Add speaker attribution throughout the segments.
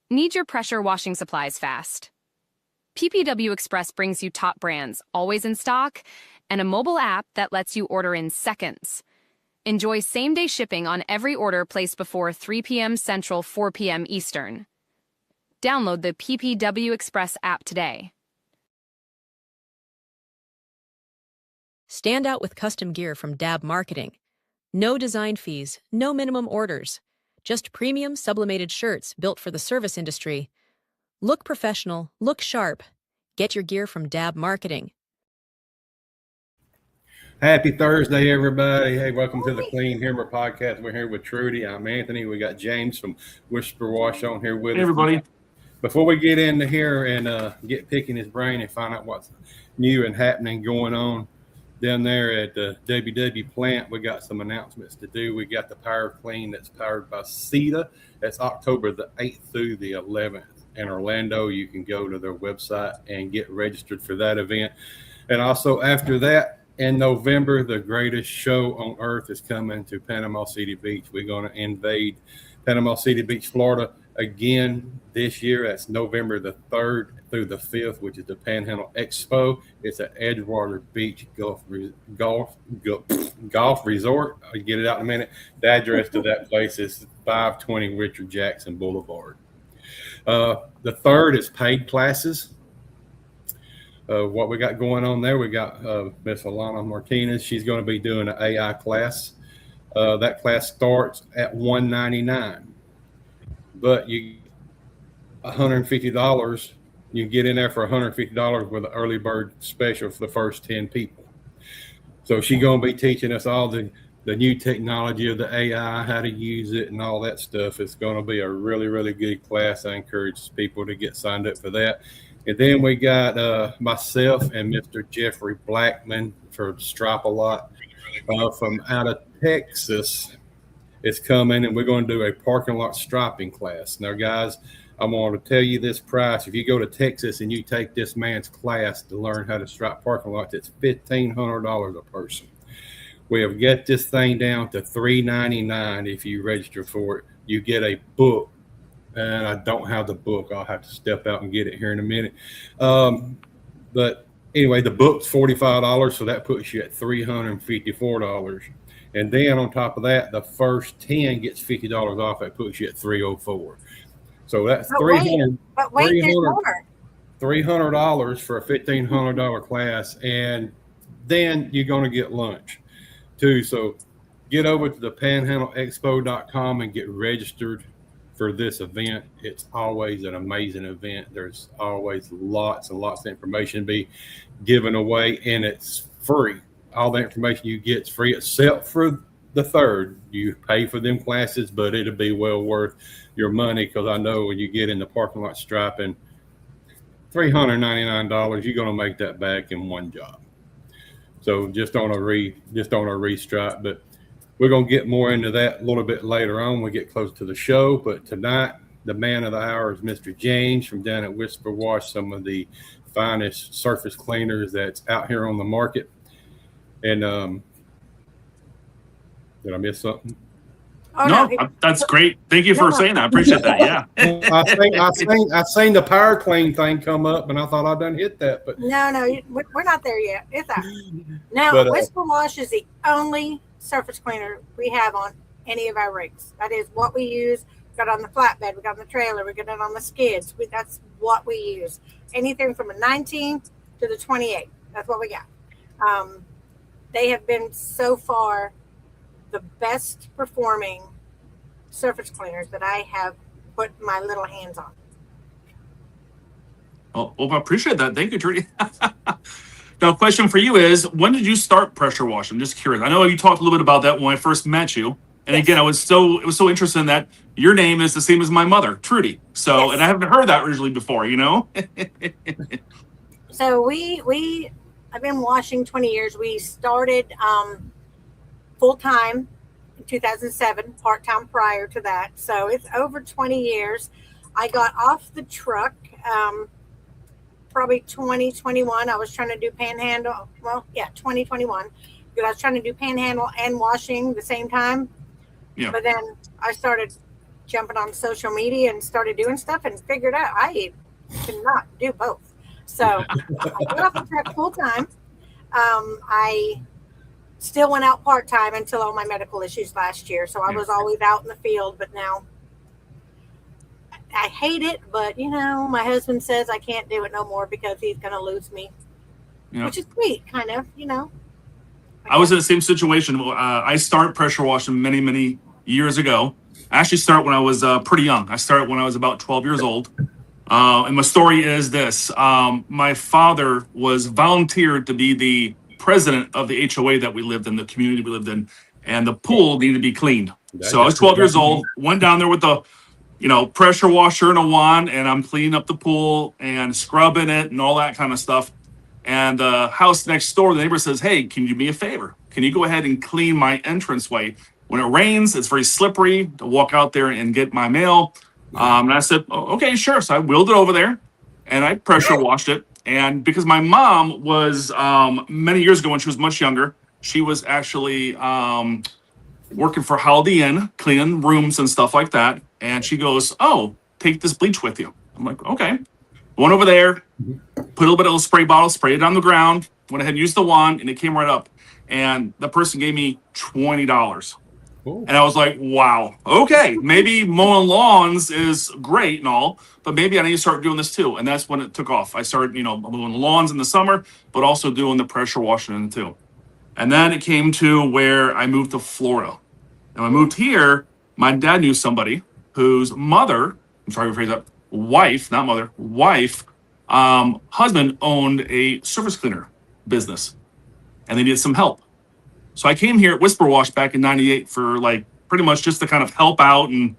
Speaker 1: Need your pressure washing supplies fast? PPW Express brings you top brands, always in stock, and a mobile app that lets you order in seconds. Enjoy same-day shipping on every order placed before 3 p.m. Central, 4 p.m. Eastern. Download the PPW Express app today.
Speaker 2: Stand out with custom gear from DAB Marketing. No design fees, no minimum orders. Just premium sublimated shirts built for the service industry. Look professional, look sharp. Get your gear from DAB Marketing.
Speaker 3: Happy Thursday, everybody. Hey, welcome to the Clean Humor Podcast. We're here with Trudy. I'm Anthony. We got James from Whisper Wash on here with us.
Speaker 4: Hey, everybody.
Speaker 3: Before we get into here and get picking his brain and find out what's new and happening going on down there at the WW plant, we got some announcements to do. We got the Power Clean that's powered by CETA. That's October the 8th through the 11th in Orlando. You can go to their website and get registered for that event. And also after that, in November, the greatest show on earth is coming to Panama City Beach. We're going to invade Panama City Beach, Florida again this year. That's November the 3rd through the 5th, which is the Panhandle Expo. It's at Edgewater Beach Golf Resort. I'll get it out in a minute. The address to that place is 520 Richard Jackson Boulevard. The 3rd is paid classes. What we got going on there, we got Miss Alana Martinez. She's going to be doing an AI class. That class starts at $199, but you $150. You get in there for $150 with an early bird special for the first 10 people. So she's going to be teaching us all the new technology of the AI, how to use it and all that stuff. It's going to be a really, really good class. I encourage people to get signed up for that. And then we got myself and Mr. Jeffrey Blackman for Stripe a Lot from out of Texas. It's coming, and we're going to do a parking lot striping class. Now, guys, I want to tell you this price. If you go to Texas and you take this man's class to learn how to stripe parking lots, it's $1,500 a person. We have got this thing down to $399 if you register for it. You get a book. And I don't have the book. I'll have to step out and get it here in a minute. But anyway, the book's $45, so that puts you at $354. And then on top of that, the first 10 gets $50 off. That puts you at $304. So that's $300 for a $1,500 class, and then you're going to get lunch too. So get over to the panhandleexpo.com and get registered for this event. It's always an amazing event. There's always lots and lots of information to be given away, and it's free. All the information you get is free except for the 3rd. You pay for them classes, but it'll be well worth your money, because I know when you get in the parking lot striping, $399, you're going to make that back in one job. So just on a restripe, but we're going to get more into that a little bit later on when we get close to the show. But tonight, the man of the hour is Mr. James from down at Whisper Wash, some of the finest surface cleaners that's out here on the market. And did I miss something?
Speaker 4: Oh, no, that's great. Thank you for saying that. I appreciate that. Yeah.
Speaker 3: I seen the Power Clean thing come up, and I thought I'd done hit that. But
Speaker 5: no, we're not there yet. It's out. Now, Whisper Wash is the only surface cleaner we have on any of our rigs. That is what we use. We got it on the flatbed, we got it on the trailer, we got it on the skids. That's what we use. Anything from a 19 to the 28. That's what we got. They have been so far the best performing surface cleaners that I have put my little hands on.
Speaker 4: Well, I appreciate that. Thank you, Trudy. Now, question for you is, when did you start pressure washing? I'm just curious. I know you talked a little bit about that when I first met you. And yes. Again, it was so interesting that your name is the same as my mother, Trudy. So, yes. And I haven't heard that originally before, you know?
Speaker 5: So I've been washing 20 years. We started full-time in 2007, part-time prior to that. So it's over 20 years. I got off the truck probably 2021. I was trying to do Panhandle. 2021. Because I was trying to do Panhandle and washing the same time. Yeah. But then I started jumping on social media and started doing stuff and figured out I cannot do both. So I got off the truck full time. I still went out part time until all my medical issues last year. So I was always out in the field, but now I hate it. But my husband says I can't do it no more because he's going to lose me, which is sweet, kind of.
Speaker 4: I was in the same situation. I started pressure washing many, many years ago. I actually started when I was pretty young. I started when I was about 12 years old. And my story is this. My father was volunteered to be the president of the HOA that we lived in, the community we lived in, and the pool needed to be cleaned. So I was 12 years old, went down there with the, pressure washer and a wand, and I'm cleaning up the pool and scrubbing it and all that kind of stuff. And the house next door, the neighbor says, "Hey, can you do me a favor? Can you go ahead and clean my entranceway? When it rains, it's very slippery to walk out there and get my mail." And I said, "Okay, sure." So I wheeled it over there and I pressure washed it. And because my mom was many years ago when she was much younger, she was actually working for Holiday Inn, cleaning rooms and stuff like that. And she goes, "Oh, take this bleach with you." I'm like, "Okay." Went over there, put a little bit of a spray bottle, sprayed it on the ground, went ahead and used the wand, and it came right up. And the person gave me $20. Cool. And I was like, wow, okay, maybe mowing lawns is great and all, but maybe I need to start doing this too. And that's when it took off. I started, mowing lawns in the summer, but also doing the pressure washing in it too. And then it came to where I moved to Florida. And when I moved here, my dad knew somebody whose mother, I'm sorry to rephrase that, wife, not mother, wife, husband owned a surface cleaner business, and they needed some help. So I came here at Whisper Wash back in '98 for pretty much just to kind of help out and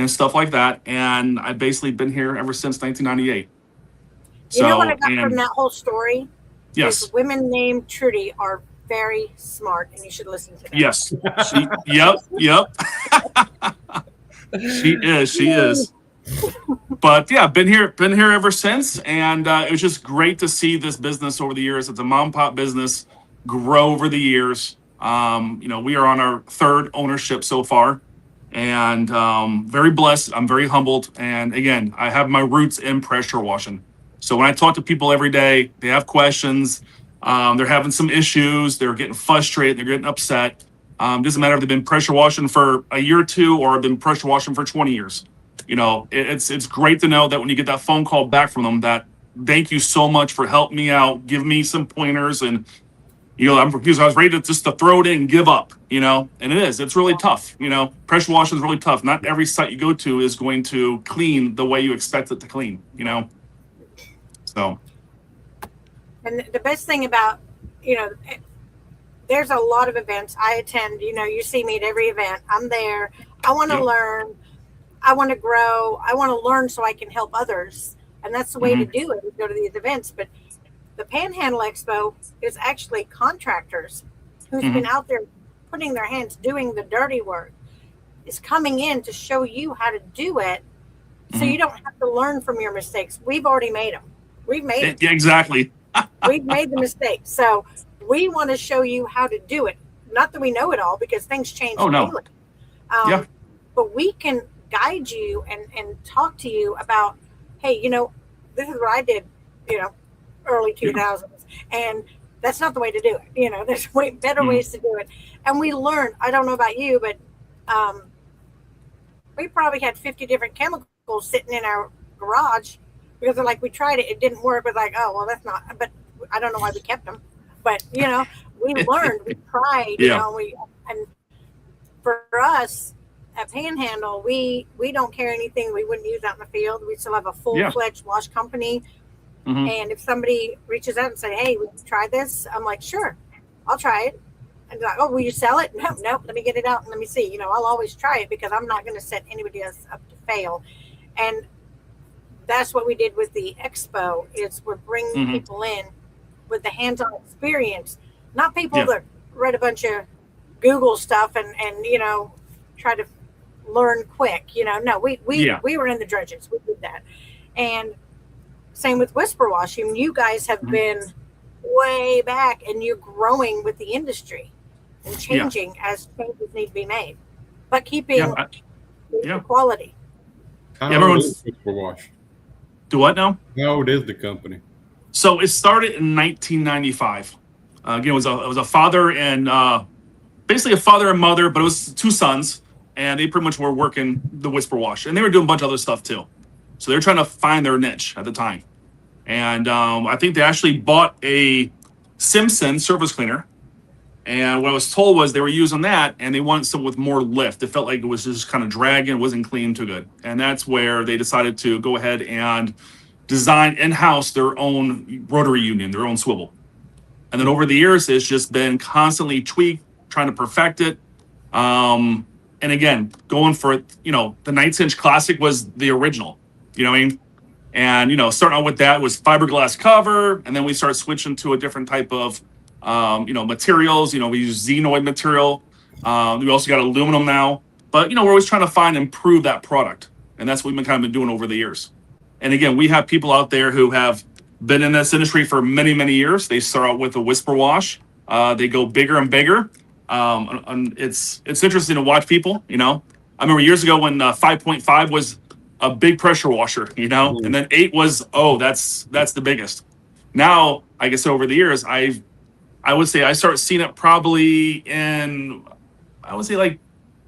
Speaker 4: stuff like that. And I've basically been here ever since 1998.
Speaker 5: You know what I got from that whole story?
Speaker 4: Yes.
Speaker 5: Is women named Trudy are very smart, and you should listen to them.
Speaker 4: Yes. Yep. She is. But yeah, been here ever since, and it was just great to see this business over the years. It's a mom and pop business grow over the years. We are on our third ownership so far, and very blessed. I'm very humbled, and again, I have my roots in pressure washing. So when I talk to people every day, they have questions, they're having some issues, they're getting frustrated, they're getting upset. Doesn't matter if they've been pressure washing for a year or two or have been pressure washing for 20 years. It's great to know that when you get that phone call back from them, that thank you so much for helping me out, give me some pointers, and because I was ready to throw it in and give up, and it's really tough. Pressure washing is really tough. Not every site you go to is going to clean the way you expect it to clean, so.
Speaker 5: And the best thing about, there's a lot of events I attend. You see me at every event. I'm there. I want to learn. I want to grow. I want to learn so I can help others. And that's the way to do it. We go to these events. But the Panhandle Expo is actually contractors who's been out there putting their hands, doing the dirty work, is coming in to show you how to do it so you don't have to learn from your mistakes. We've already made them. We've made it.
Speaker 4: Yeah, exactly.
Speaker 5: We've made the mistakes. So we want to show you how to do it. Not that we know it all, because things change daily. But we can guide you and talk to you about, hey, this is what I did, early 2000s. And that's not the way to do it. There's way better ways to do it. And we learned, I don't know about you, but we probably had 50 different chemicals sitting in our garage because they're like, we tried it, it didn't work. But oh, well, that's not, but I don't know why we kept them. But, we learned, we tried, and for us at Panhandle, we don't carry anything we wouldn't use out in the field. We still have a full-fledged wash company. And if somebody reaches out and say, hey, we tried this, I'm like, sure, I'll try it. And they're like, oh, will you sell it? No, let me get it out and let me see. I'll always try it because I'm not going to set anybody else up to fail. And that's what we did with the expo, is we're bringing people in with the hands-on experience, not people that read a bunch of Google stuff and try to learn quick. No, we were in the dredges. We did that. And same with Whisper Washing. You guys have been way back, and you're growing with the industry and changing as changes need to be made. But keeping
Speaker 4: Yeah.
Speaker 5: Quality.
Speaker 3: How
Speaker 4: Yeah,
Speaker 3: old
Speaker 4: everyone's-
Speaker 3: is Whisper Wash?
Speaker 4: Do what now?
Speaker 3: How old is the company?
Speaker 4: So it started in 1995. Again, it was a father and basically a father and mother, but it was two sons, and they pretty much were working the Whisper Wash, and they were doing a bunch of other stuff too. So they were trying to find their niche at the time, and I think they actually bought a Simpson surface cleaner. And what I was told was they were using that, and they wanted something with more lift. It felt like it was just kind of dragging, it wasn't clean too good, and that's where they decided to go ahead and design in-house their own rotary union, their own swivel. And then over the years, it's just been constantly tweaked, trying to perfect it. And again, going for, the 9-inch Classic was the original, you know what I mean? And, starting out with that was fiberglass cover. And then we started switching to a different type of, materials. We use Xenoid material. We also got aluminum now. But, we're always trying to find and improve that product. And that's what we've been kind of been doing over the years. And again, we have people out there who have been in this industry for many, many years. They start out with a Whisper Wash. They go bigger and bigger. And it's interesting to watch people, I remember years ago when 5.5 was a big pressure washer, and then 8 was, that's the biggest. Now, I guess over the years, I would say I started seeing it probably in, probably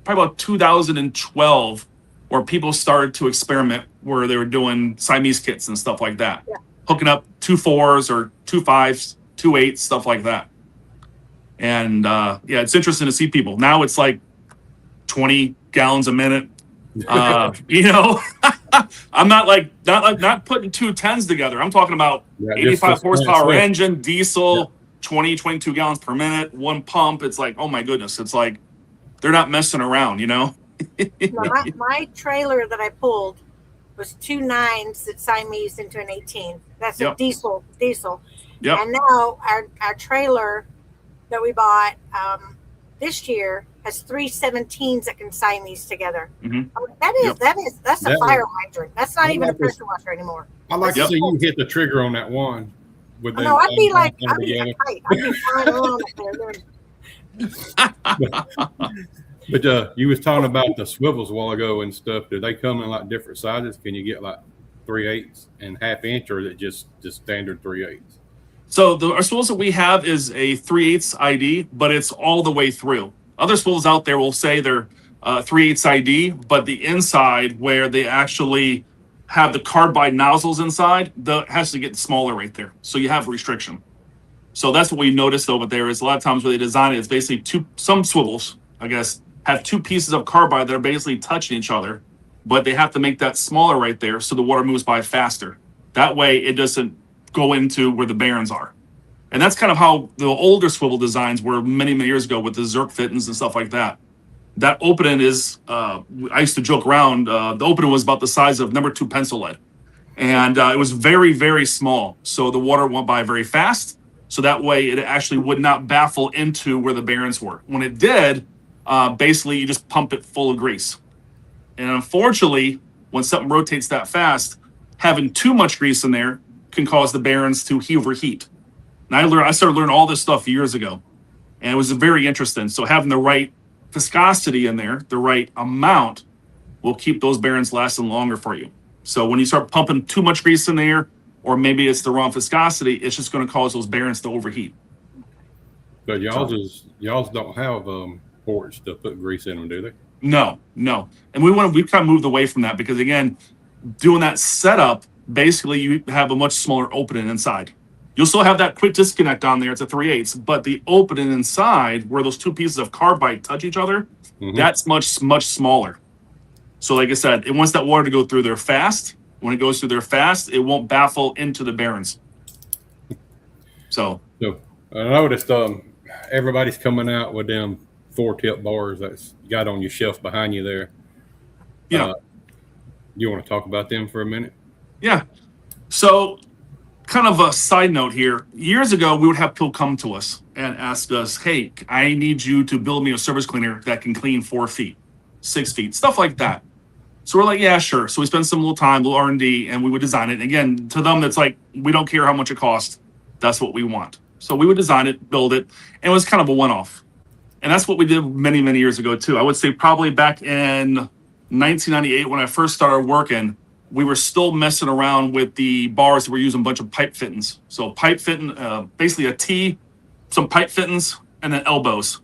Speaker 4: about 2012, where people started to experiment, where they were doing Siamese kits and stuff like that.
Speaker 5: Yeah.
Speaker 4: Hooking up 2 4s or 2 5s, 2 8s, stuff like that. And it's interesting to see people. Now it's like 20 gallons a minute. I'm not putting 2 10s together. I'm talking about 85 horsepower engine, diesel, 20, 22 gallons per minute, one pump. It's like, oh my goodness. It's like they're not messing around,
Speaker 5: My trailer that I pulled was 2 9s that Siamese into an 18. That's a diesel.
Speaker 4: Yep.
Speaker 5: And now our trailer that we bought this year has 3 17s that can Siamese together.
Speaker 4: Mm-hmm.
Speaker 5: That's a fire hydrant. That's not even a pressure washer anymore.
Speaker 3: I like to see you hit the trigger on that one.
Speaker 5: I'd be flying around up there.
Speaker 3: But you was talking about the swivels a while ago and stuff. Do they come in like different sizes? Can you get like 3/8 and 1/2 inch, or is it just standard 3/8?
Speaker 4: So our swivels that we have is a 3/8 ID, but it's all the way through. Other swivels out there will say they're 3/8 ID, but the inside where they actually have the carbide nozzles inside, has to get smaller right there. So you have restriction. So that's what we noticed over there is a lot of times where they design it, it's basically some swivels, I guess, have 2 pieces of carbide that are basically touching each other, but they have to make that smaller right there so the water moves by faster. That way it doesn't go into where the bearings are. And that's kind of how the older swivel designs were many, many years ago with the Zerk fittings and stuff like that. That opening is, I used to joke around, the opening was about the size of number 2 pencil lead. And it was very, very small. So the water went by very fast. So that way it actually would not baffle into where the bearings were. When it did, basically you just pump it full of grease. And unfortunately, when something rotates that fast, having too much grease in there can cause the bearings to overheat. And I started learning all this stuff years ago, and it was very interesting. So having the right viscosity in there, the right amount, will keep those bearings lasting longer for you. So when you start pumping too much grease in there, or maybe it's the wrong viscosity, it's just going to cause those bearings to overheat.
Speaker 3: But y'all don't have ports to put grease in them, do they?
Speaker 4: No. And we've kind of moved away from that because, again, doing that setup, basically you have a much smaller opening inside. You'll still have that quick disconnect on there. It's a 3/8, but the opening inside where those 2 pieces of carbide touch each other, that's much, much smaller. So like I said, it wants that water to go through there fast. When it goes through there fast, it won't baffle into the bearings. So
Speaker 3: I noticed everybody's coming out with them 4-tip bars that's got on your shelf behind you there.
Speaker 4: Yeah.
Speaker 3: You want to talk about them for a minute?
Speaker 4: Yeah. So kind of a side note here. Years ago, we would have people come to us and ask us, hey, I need you to build me a surface cleaner that can clean 4 feet, 6 feet, stuff like that. So we're like, yeah, sure. So we spend some little time, little R&D, and we would design it. And again, to them, that's like, we don't care how much it costs. That's what we want. So we would design it, build it, and it was kind of a one-off. And that's what we did many, many years ago, too. I would say probably back in 1998, when I first started working, we were still messing around with the bars that were using a bunch of pipe fittings. So pipe fitting, basically a T, some pipe fittings, and then elbows.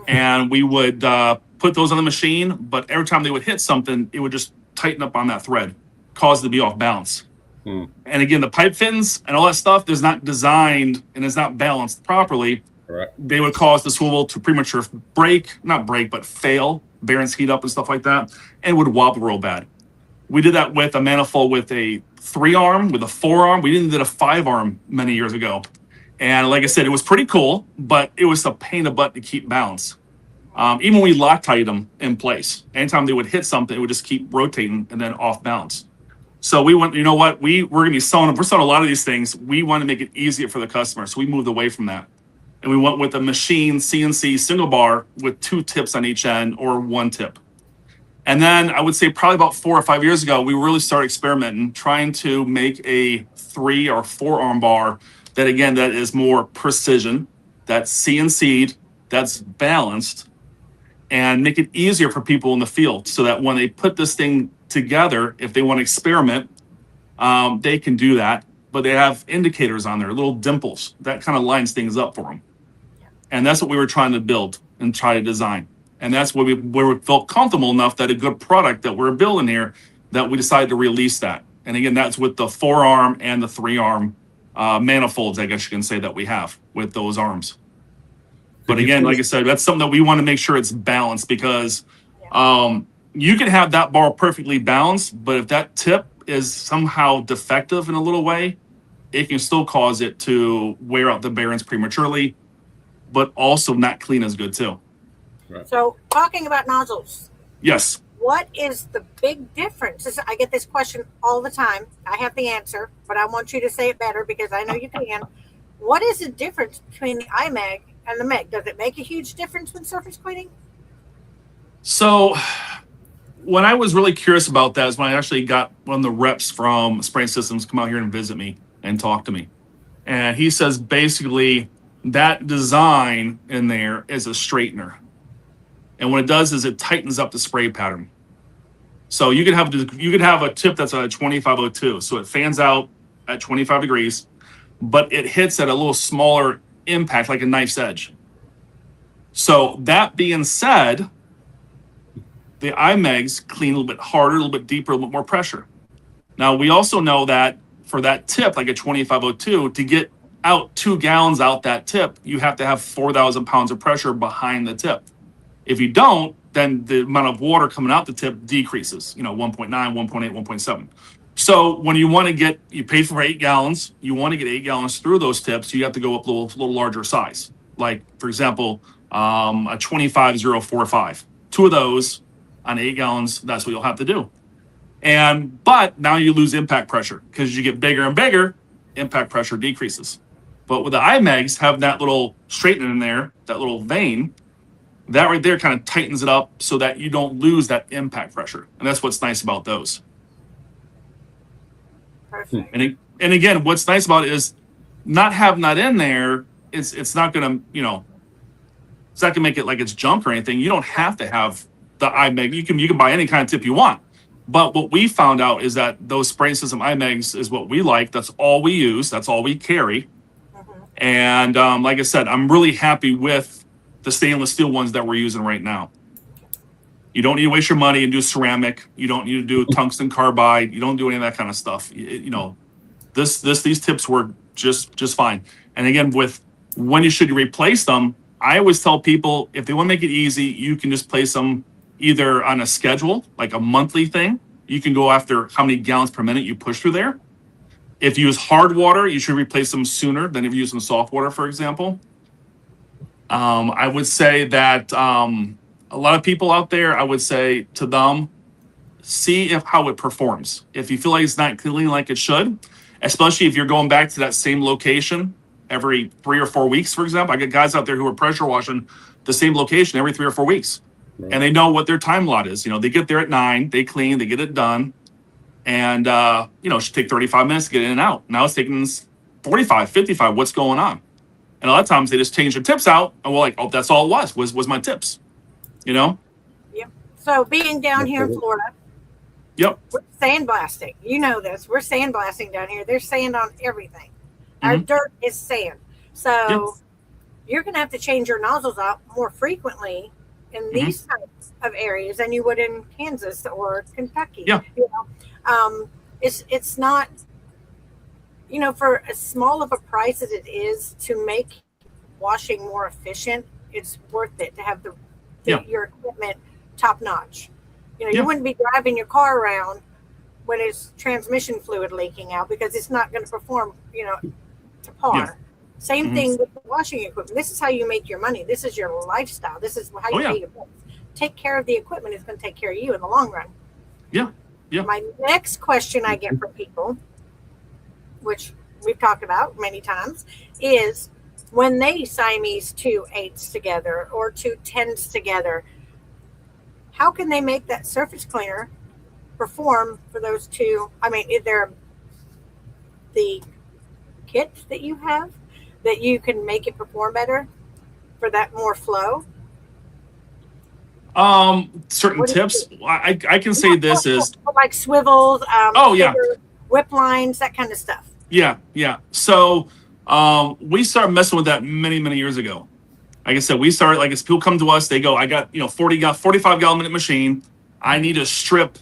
Speaker 4: And we would put those on the machine, but every time they would hit something, it would just tighten up on that thread, cause it to be off balance. And again, the pipe fittings and all that stuff is not designed and is not balanced properly.
Speaker 3: Right.
Speaker 4: They would cause the swivel to premature not break, but fail, bearings heat up and stuff like that, and would wobble real bad. We did that with a manifold with a 3-arm, with a 4-arm. We did a 5-arm many years ago. And like I said, it was pretty cool, but it was a pain in the butt to keep balance. Even when we Loctite them in place, anytime they would hit something, it would just keep rotating and then off balance. So we went, you know what, we're going to be selling them. We're selling a lot of these things. We want to make it easier for the customer. So we moved away from that. And we went with a machine CNC single bar with 2 tips on each end or 1 tip. And then I would say probably about 4 or 5 years ago, we really started experimenting, trying to make a 3 or 4-arm bar that, again, that is more precision, that's CNC'd, that's balanced, and make it easier for people in the field so that when they put this thing together, if they want to experiment, they can do that. But they have indicators on there, little dimples that kind of lines things up for them. And that's what we were trying to build and try to design. And that's where we felt comfortable enough that a good product that we're building here, that we decided to release that. And again, that's with the 4-arm and the 3-arm manifolds, I guess you can say, that we have with those arms. But again, like I said, that's something that we want to make sure it's balanced, because you can have that bar perfectly balanced, but if that tip is somehow defective in a little way, it can still cause it to wear out the bearings prematurely, but also not clean as good too.
Speaker 3: Right.
Speaker 5: So talking about nozzles.
Speaker 4: Yes.
Speaker 5: What is the big difference? I get this question all the time. I have the answer, but I want you to say it better because I know you can. What is the difference between the iMag and the MEG? Does it make a huge difference with surface cleaning?
Speaker 4: So when I was really curious about that is when I actually got one of the reps from Spraying Systems come out here and visit me and talk to me. And he says basically that design in there is a straightener. And what it does is it tightens up the spray pattern. So you could have a tip that's a 2502. So it fans out at 25 degrees, but it hits at a little smaller impact, like a knife's edge. So that being said, the iMegs clean a little bit harder, a little bit deeper, a little bit more pressure. Now, we also know that for that tip, like a 2502, to get out 2 gallons out that tip, you have to have 4,000 pounds of pressure behind the tip. If you don't, then the amount of water coming out the tip decreases, 1.9, 1.8, 1.7. So when you want to get, you pay for 8 gallons, you want to get 8 gallons through those tips, you have to go up a little larger size. Like, for example, a 25045. 2 of those on 8 gallons, that's what you'll have to do. But now you lose impact pressure because you get bigger and bigger, impact pressure decreases. But with the iMegs, having that little straightener in there, that little vein, that right there kind of tightens it up so that you don't lose that impact pressure. And that's what's nice about those.
Speaker 5: Perfect.
Speaker 4: And again, what's nice about it is not having that in there, it's not going to, it's not going to make it like it's junk or anything. You don't have to have the iMeg. You can buy any kind of tip you want. But what we found out is that those Spraying System iMegs is what we like. That's all we use. That's all we carry. And like I said, I'm really happy with the stainless steel ones that we're using right now. You don't need to waste your money and do ceramic. You don't need to do tungsten carbide. You don't do any of that kind of stuff. These tips work just fine. And again, with when you should replace them, I always tell people if they want to make it easy, you can just place them either on a schedule, like a monthly thing. You can go after how many gallons per minute you push through there. If you use hard water, you should replace them sooner than if you use some soft water, for example. I would say that a lot of people out there, I would say to them, see how it performs. If you feel like it's not cleaning like it should, especially if you're going back to that same location every 3 or 4 weeks, for example. I get guys out there who are pressure washing the same location every 3 or 4 weeks. Right. And they know what their time lot is. They get there at 9, they clean, they get it done. And, it should take 35 minutes to get in and out. Now it's taking 45, 55. What's going on? And a lot of times they just change their tips out and we're like, oh, that's all it was my tips,
Speaker 5: Yep. So being down here in
Speaker 3: Absolutely.
Speaker 5: Florida,
Speaker 4: Yep.
Speaker 5: we're sandblasting. You know this. We're sandblasting down here. There's sand on everything. Our dirt is sand. So you're going to have to change your nozzles out more frequently in these types of areas than you would in Kansas or Kentucky.
Speaker 4: Yeah.
Speaker 5: You know, it's not, you know, for as small of a price as it is to make washing more efficient, it's worth it to have your equipment top notch. You know, you wouldn't be driving your car around when it's transmission fluid leaking out because it's not going to perform, you know, to par.
Speaker 4: Yeah.
Speaker 5: Same thing with the washing equipment. This is how you make your money. This is your lifestyle. This is how you pay your bills. Take care of the equipment. It's going to take care of you in the long run.
Speaker 4: Yeah. Yeah.
Speaker 5: My next question I get from people, which we've talked about many times, is when they Siamese 2 8s together or 2 10s together, how can they make that surface cleaner perform for those two? I mean, is there the kit that you have that you can make it perform better for that more flow?
Speaker 4: Certain tips. I can say this is
Speaker 5: like swivels, whip lines, that kind of stuff.
Speaker 4: Yeah. So we started messing with that many years ago. Like I said, we started, like, as people come to us, they go, I got, 45 gallon minute machine. I need to strip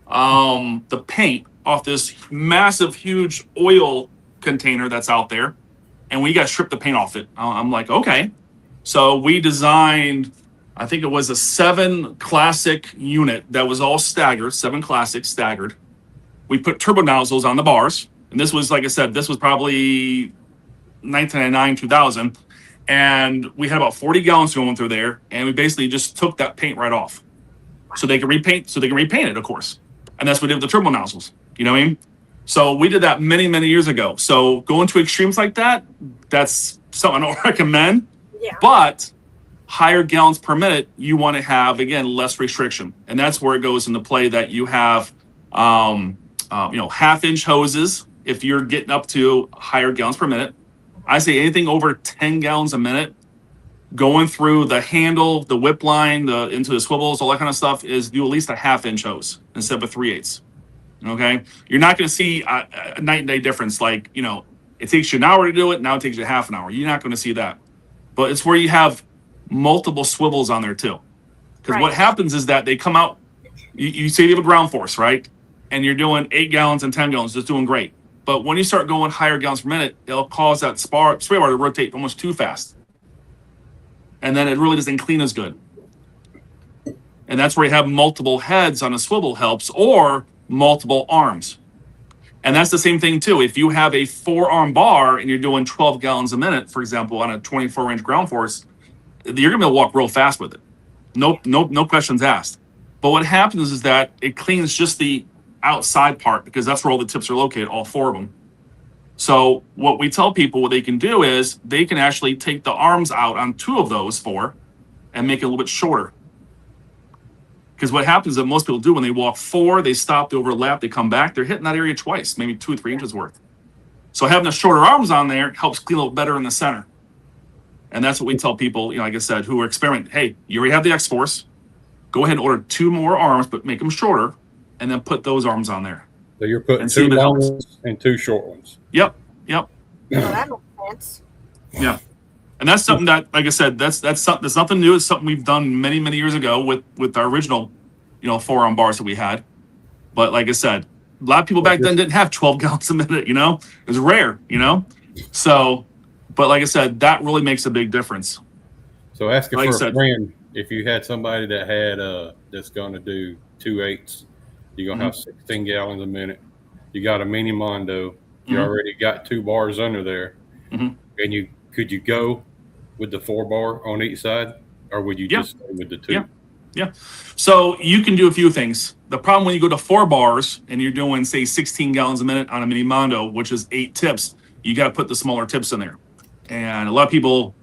Speaker 4: the paint off this massive, huge oil container that's out there. And we got to strip the paint off it. I'm like, okay. So we designed, I think it was a 7 classic unit that was all staggered, 7 classics staggered. We put turbo nozzles on the bars. And this was, like I said, this was probably 1999, 2000. And we had about 40 gallons going through there. And we basically just took that paint right off. So they can repaint it, of course. And that's what we did with the turbo nozzles. You know what I mean? So we did that many years ago. So going to extremes like that, that's something I don't recommend.
Speaker 5: Yeah.
Speaker 4: But higher gallons per minute, you want to have, again, less restriction. And that's where it goes into play that you have, half-inch hoses if you're getting up to higher gallons per minute. I say anything over 10 gallons a minute, going through the handle, the whip line, into the swivels, all that kind of stuff, is do at least a half-inch hose instead of a 3/8. Okay? You're not going to see a night and day difference. Like, it takes you an hour to do it. Now it takes you half an hour. You're not going to see that. But it's where you have multiple swivels on there too. Because what happens is that they come out, you say you have a ground force, right? And you're doing 8 gallons and 10 gallons, just doing great. But when you start going higher gallons per minute, it'll cause that spray bar to rotate almost too fast. And then it really doesn't clean as good. And that's where you have multiple heads on a swivel helps, or multiple arms. And that's the same thing too. If you have a 4-arm bar and you're doing 12 gallons a minute, for example, on a 24-inch ground force, you're going to walk real fast with it. No questions asked. But what happens is that it cleans just the outside part, because that's where all the tips are located, all 4 of them. So what we tell people what they can do is they can actually take the arms out on 2 of those 4 and make it a little bit shorter. Because what happens that most people do when they walk 4, they stop, they overlap, they come back, they're hitting that area twice, maybe 2 or 3 inches worth. So having the shorter arms on there helps clean a little better in the center. And that's what we tell people, like I said, who are experimenting. Hey, you already have the X-Force. Go ahead and order 2 more arms, but make them shorter, and then put those arms on there.
Speaker 3: So you're putting 2 long ones and 2 short ones.
Speaker 4: Yep.
Speaker 5: Well, that makes sense.
Speaker 4: Yeah. And that's something that, like I said, that's nothing new. It's something we've done many years ago with our original, 4-arm bars that we had. But like I said, a lot of people back then didn't have 12 gallons a minute, It was rare, So, but like I said, that really makes a big difference.
Speaker 3: So asking for a friend, if you had somebody that had that's going to do 2 8s, you're going to have 16 gallons a minute. You got a mini Mondo. You already got 2 bars under there. And could you go with the 4 bar on each side, or would you just stay with the 2?
Speaker 4: Yeah. So you can do a few things. The problem when you go to 4 bars and you're doing, say, 16 gallons a minute on a mini Mondo, which is 8 tips, you got to put the smaller tips in there. And a lot of people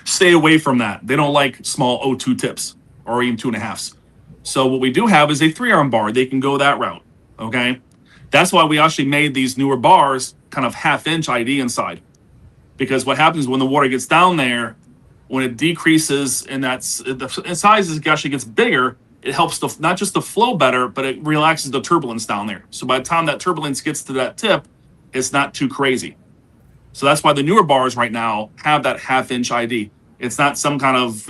Speaker 4: stay away from that. They don't like small O2 tips or even 2.5s. So what we do have is a 3-arm bar. They can go that route. Okay. That's why we actually made these newer bars kind of half-inch ID inside. Because what happens when the water gets down there, when it decreases and the size actually gets bigger, it helps not just the flow better, but it relaxes the turbulence down there. So by the time that turbulence gets to that tip, it's not too crazy. So that's why the newer bars right now have that 1/2 inch ID. It's not some kind of,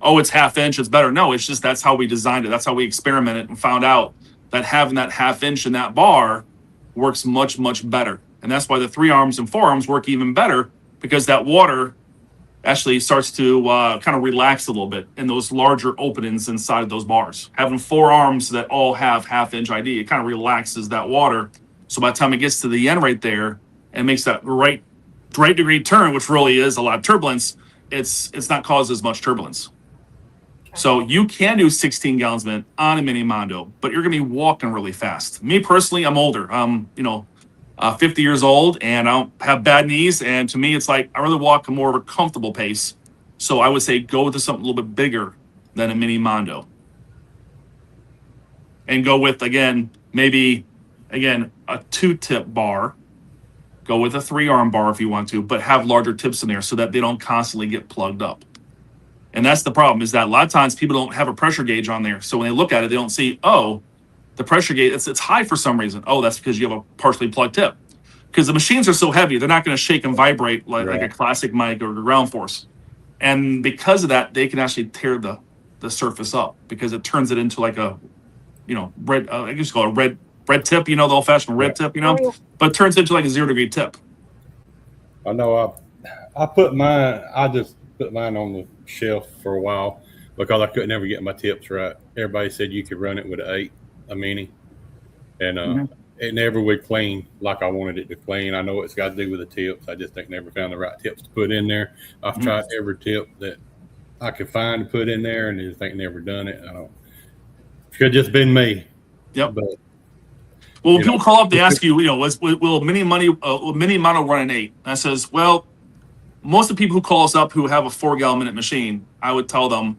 Speaker 4: oh, it's 1/2 inch, it's better. No, it's just that's how we designed it. That's how we experimented and found out that having that 1/2 inch in that bar works much, much better. And that's why the 3 arms and 4 arms work even better, because that water actually starts to kind of relax a little bit in those larger openings inside of those bars. Having 4 arms that all have 1/2 inch ID, it kind of relaxes that water. So by the time it gets to the end right there and makes that right degree turn, which really is a lot of turbulence, it's not caused as much turbulence. So you can do 16 gallons a minute on a mini Mondo, but you're going to be walking really fast. Me personally, I'm older. I'm 50 years old, and I don't have bad knees. And to me, it's like I really walk a more of a comfortable pace. So I would say go with something a little bit bigger than a mini Mondo, and go with maybe a 2-tip bar. Go with a 3-arm bar if you want to, but have larger tips in there so that they don't constantly get plugged up. And that's the problem, is that a lot of times people don't have a pressure gauge on there. So when they look at it, they don't see, oh, the pressure gauge, it's high for some reason. Oh, that's because you have a partially plugged tip. Because the machines are so heavy, they're not going to shake and vibrate like a classic mic or the ground force. And because of that, they can actually tear the surface up, because it turns it into like a, red, I guess call it a red tip, the old-fashioned red tip, but it turns into like a 0-degree tip.
Speaker 3: I know I just put mine on the shelf for a while because I couldn't ever get my tips right. Everybody said you could run it with an 8, a mini, and it never would clean like I wanted it to clean. I know it's got to do with the tips. I just never found the right tips to put in there. I've tried every tip that I could find to put in there, and just never done it. I don't. It could have just been me.
Speaker 4: Yep. But, well, when people call up, they ask you, will mini Mondo run an 8? And I says, well, most of the people who call us up who have a 4-gallon minute machine, I would tell them,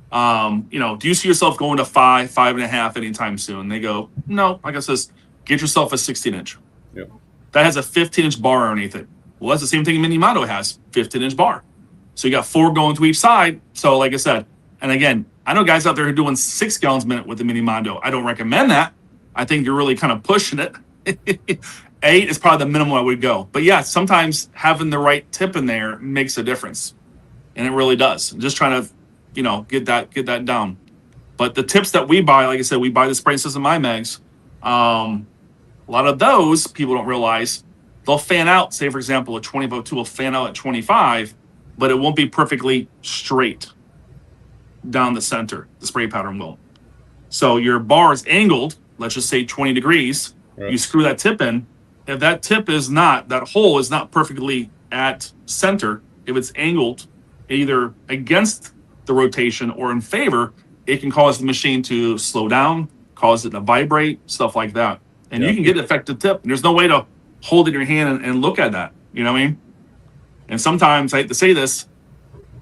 Speaker 4: do you see yourself going to 5, 5.5 anytime soon? They go, no. Like I says, get yourself a 16-inch.
Speaker 3: Yep.
Speaker 4: That has a 15-inch bar underneath it. Well, that's the same thing Mini Mondo has, 15-inch bar. So you got 4 going to each side. So like I said, and again, I know guys out there who are doing 6 gallons a minute with the Mini Mondo. I don't recommend that. I think you're really kind of pushing it. 8 is probably the minimum I would go. But yeah, sometimes having the right tip in there makes a difference. And it really does. I'm just trying to, get that down. But the tips that we buy, like I said, we buy the spray system iMags. A lot of those people don't realize they'll fan out. Say, for example, a 20-volt tool will fan out at 25, but it won't be perfectly straight down the center. The spray pattern will. So your bar is angled, let's just say 20 degrees. Right. You screw that tip in. If that tip is not, that hole is not perfectly at center, if it's angled either against the rotation or in favor, it can cause the machine to slow down, cause it to vibrate, stuff like that. And you can get an effective tip. And there's no way to hold it in your hand and look at that. You know what I mean? And sometimes, I hate to say this,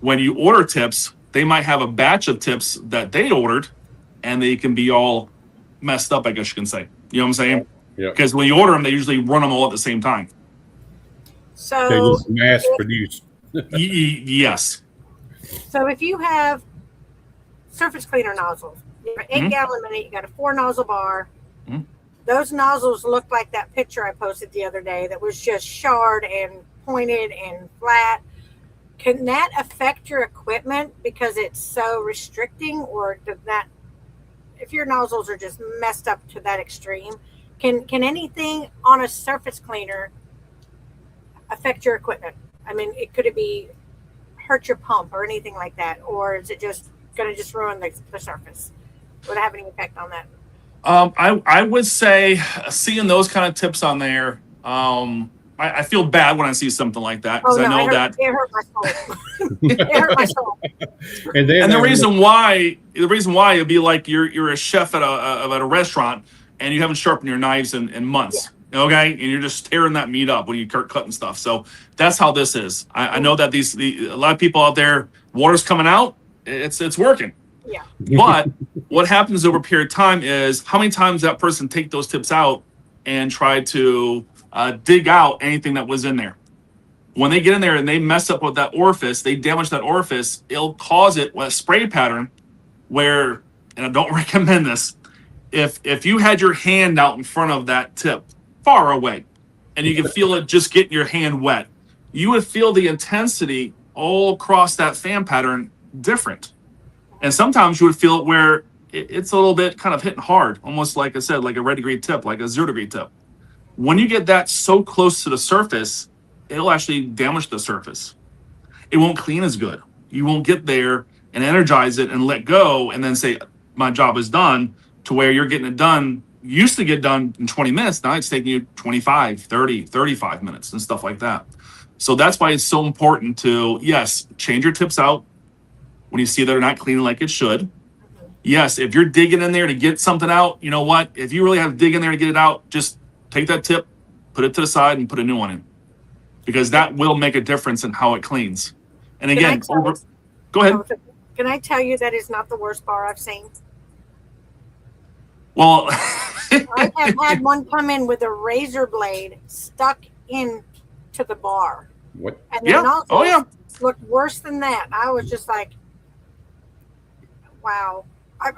Speaker 4: when you order tips, they might have a batch of tips that they ordered, and they can be all messed up, I guess you can say. You know what I'm saying?
Speaker 3: Yeah.
Speaker 4: Because when you order them, they usually run them all at the same time.
Speaker 5: So
Speaker 3: they just mass produce.
Speaker 4: Yes.
Speaker 5: So if you have surface cleaner nozzles, you have an 8-gallon a minute, you got a 4-nozzle bar.
Speaker 4: Mm-hmm.
Speaker 5: Those nozzles look like that picture I posted the other day that was just charred and pointed and flat. Can that affect your equipment because it's so restricting, or does that, if your nozzles are just messed up to that extreme, can anything on a surface cleaner affect your equipment? I mean, could it be hurt your pump or anything like that, or is it just going to just ruin the surface? Would it have any effect on that?
Speaker 4: I would say seeing those kind of tips on there, I feel bad when I see something like that, because I know that
Speaker 5: it hurt my soul. It hurt my soul.
Speaker 4: And the reason why it'd be like you're a chef at a restaurant and you haven't sharpened your knives in months. Yeah. Okay, and you're just tearing that meat up when you start cutting stuff. So that's how this is. I know that a lot of people out there, water's coming out, it's working.
Speaker 5: Yeah.
Speaker 4: But what happens over a period of time is how many times that person take those tips out and try to dig out anything that was in there. When they get in there and they mess up with that orifice, they damage that orifice, it'll cause it a spray pattern where and I don't recommend this, if you had your hand out in front of that tip far away and you can feel it just getting your hand wet, you would feel the intensity all across that fan pattern different. And sometimes you would feel it where it's a little bit kind of hitting hard, almost like I said, like a red degree tip, like a 0 degree tip. When you get that so close to the surface, it'll actually damage the surface. It won't clean as good. You won't get there and energize it and let go and then say, my job is done, to where you're getting it done. Used to get done in 20 minutes. Now it's taking you 25, 30, 35 minutes and stuff like that. So that's why it's so important to, yes, change your tips out when you see they're not cleaning like it should. Yes, if you're digging in there to get something out, you know what? If you really have to dig in there to get it out, just take that tip, put it to the side, and put a new one in. Because that will make a difference in how it cleans. And again, go ahead.
Speaker 5: Can I tell you that is not the worst bar I've seen?
Speaker 4: Well,
Speaker 5: I have had one come in with a razor blade stuck into the bar.
Speaker 3: What?
Speaker 5: And then
Speaker 4: Oh, yeah.
Speaker 5: Looked worse than that. I was just like, wow. I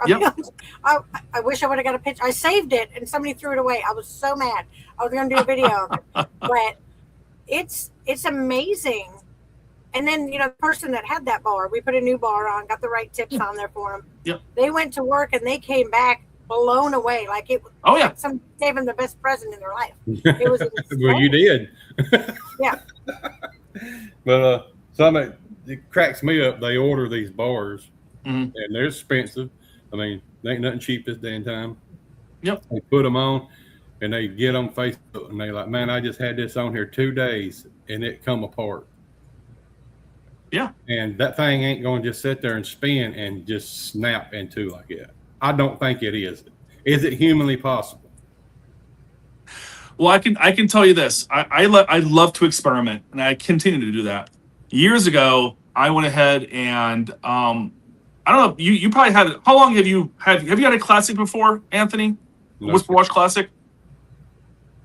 Speaker 5: wish I would have got a picture. I saved it and somebody threw it away. I was so mad. I was going to do a video of it. But it's amazing. And then, the person that had that bar, we put a new bar on, got the right tips on there for them.
Speaker 4: Yep.
Speaker 5: They went to work and they came back blown away. Like it.
Speaker 4: Oh, yeah.
Speaker 5: Some gave them the best present in their life. It was
Speaker 3: Well, you did.
Speaker 5: Yeah.
Speaker 3: But it cracks me up. They order these bars, and they're expensive. I mean, there ain't nothing cheap this day and time.
Speaker 4: Yep.
Speaker 3: They put them on, and they get on Facebook, and they like, man, I just had this on here 2 days, and it come apart.
Speaker 4: Yeah.
Speaker 3: And that thing ain't going to just sit there and spin and just snap in two like that. I don't think it is. Is it humanly possible?
Speaker 4: Well, I can tell you this. I love to experiment, and I continue to do that. Years ago, I went ahead and I don't know. You probably had it. How long have you had a classic before, Anthony?
Speaker 3: No.
Speaker 4: Whisper Wash Classic.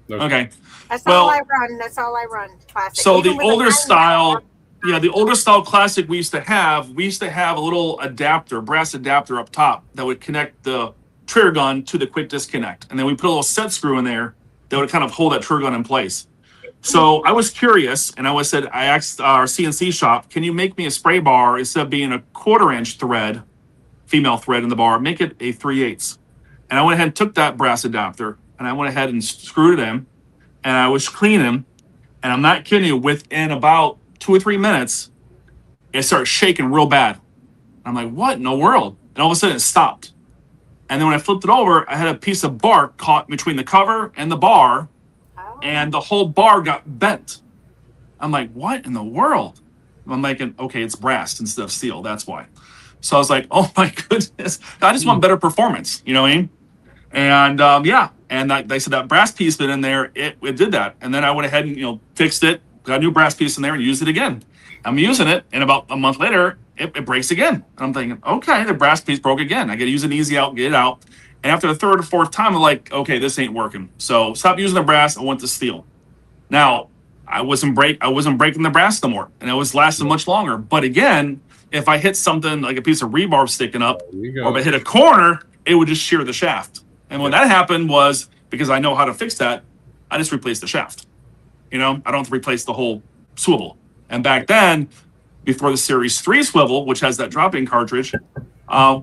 Speaker 3: No.
Speaker 4: Okay.
Speaker 5: That's all I run. Classic.
Speaker 4: So
Speaker 5: Even
Speaker 4: the
Speaker 5: with
Speaker 4: older
Speaker 5: a
Speaker 4: style. Yeah, the older style classic we used to have a little brass adapter up top that would connect the trigger gun to the quick disconnect. And then we put a little set screw in there that would kind of hold that trigger gun in place. So I was curious, and I asked our CNC shop, can you make me a spray bar instead of being a 1/4 inch thread, female thread in the bar, make it a 3/8. And I went ahead and took that brass adapter, and I went ahead and screwed it in, and I was cleaning, and I'm not kidding you, within about 2 or 3 minutes, it started shaking real bad. I'm like, what in the world? And all of a sudden it stopped. And then when I flipped it over, I had a piece of bark caught between the cover and the bar, and the whole bar got bent. I'm like, what in the world? I'm thinking, okay, it's brass instead of steel. That's why. So I was like, oh my goodness, I just want better performance. You know what I mean? And and they said that brass piece bit in there, it did that. And then I went ahead and fixed it. Got a new brass piece in there and used it again. I'm using it, and about a month later, it breaks again. And I'm thinking, okay, the brass piece broke again. I got to use an easy out, get it out. And after the third or fourth time, I'm like, okay, this ain't working. So stop using the brass. I went to steel. Now, I wasn't breaking the brass no more, and it was lasting much longer. But again, if I hit something like a piece of rebar sticking up, or if I hit a corner, it would just shear the shaft. And when that happened was, because I know how to fix that, I just replaced the shaft. I don't have to replace the whole swivel. And back then, before the Series 3 swivel, which has that drop-in cartridge,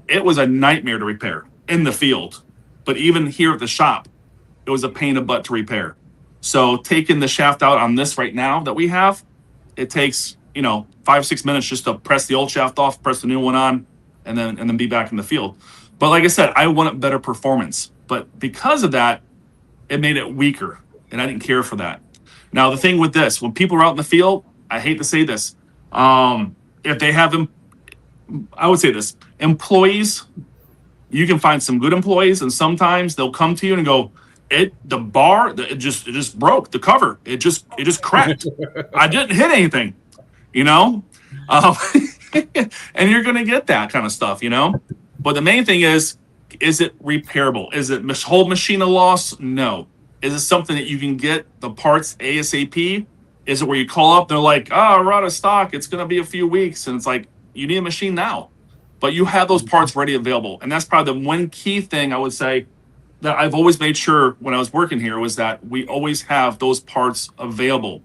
Speaker 4: it was a nightmare to repair in the field. But even here at the shop, it was a pain in the butt to repair. So taking the shaft out on this right now that we have, it takes 5 or 6 minutes just to press the old shaft off, press the new one on, and then be back in the field. But like I said, I wanted better performance. But because of that, it made it weaker, and I didn't care for that. Now, the thing with this, when people are out in the field, I hate to say this, if they have them, I would say this, employees, you can find some good employees, and sometimes they'll come to you and go, it just broke the cover. It just cracked. I didn't hit anything, and you're going to get that kind of stuff, But the main thing is it repairable? Is it whole machine of loss? No. Is it something that you can get the parts ASAP? Is it where you call up, they're like, we're out of stock, it's going to be a few weeks, and it's like, you need a machine now. but you have those parts ready available. And that's probably the one key thing I would say that I've always made sure when I was working here was that we always have those parts available.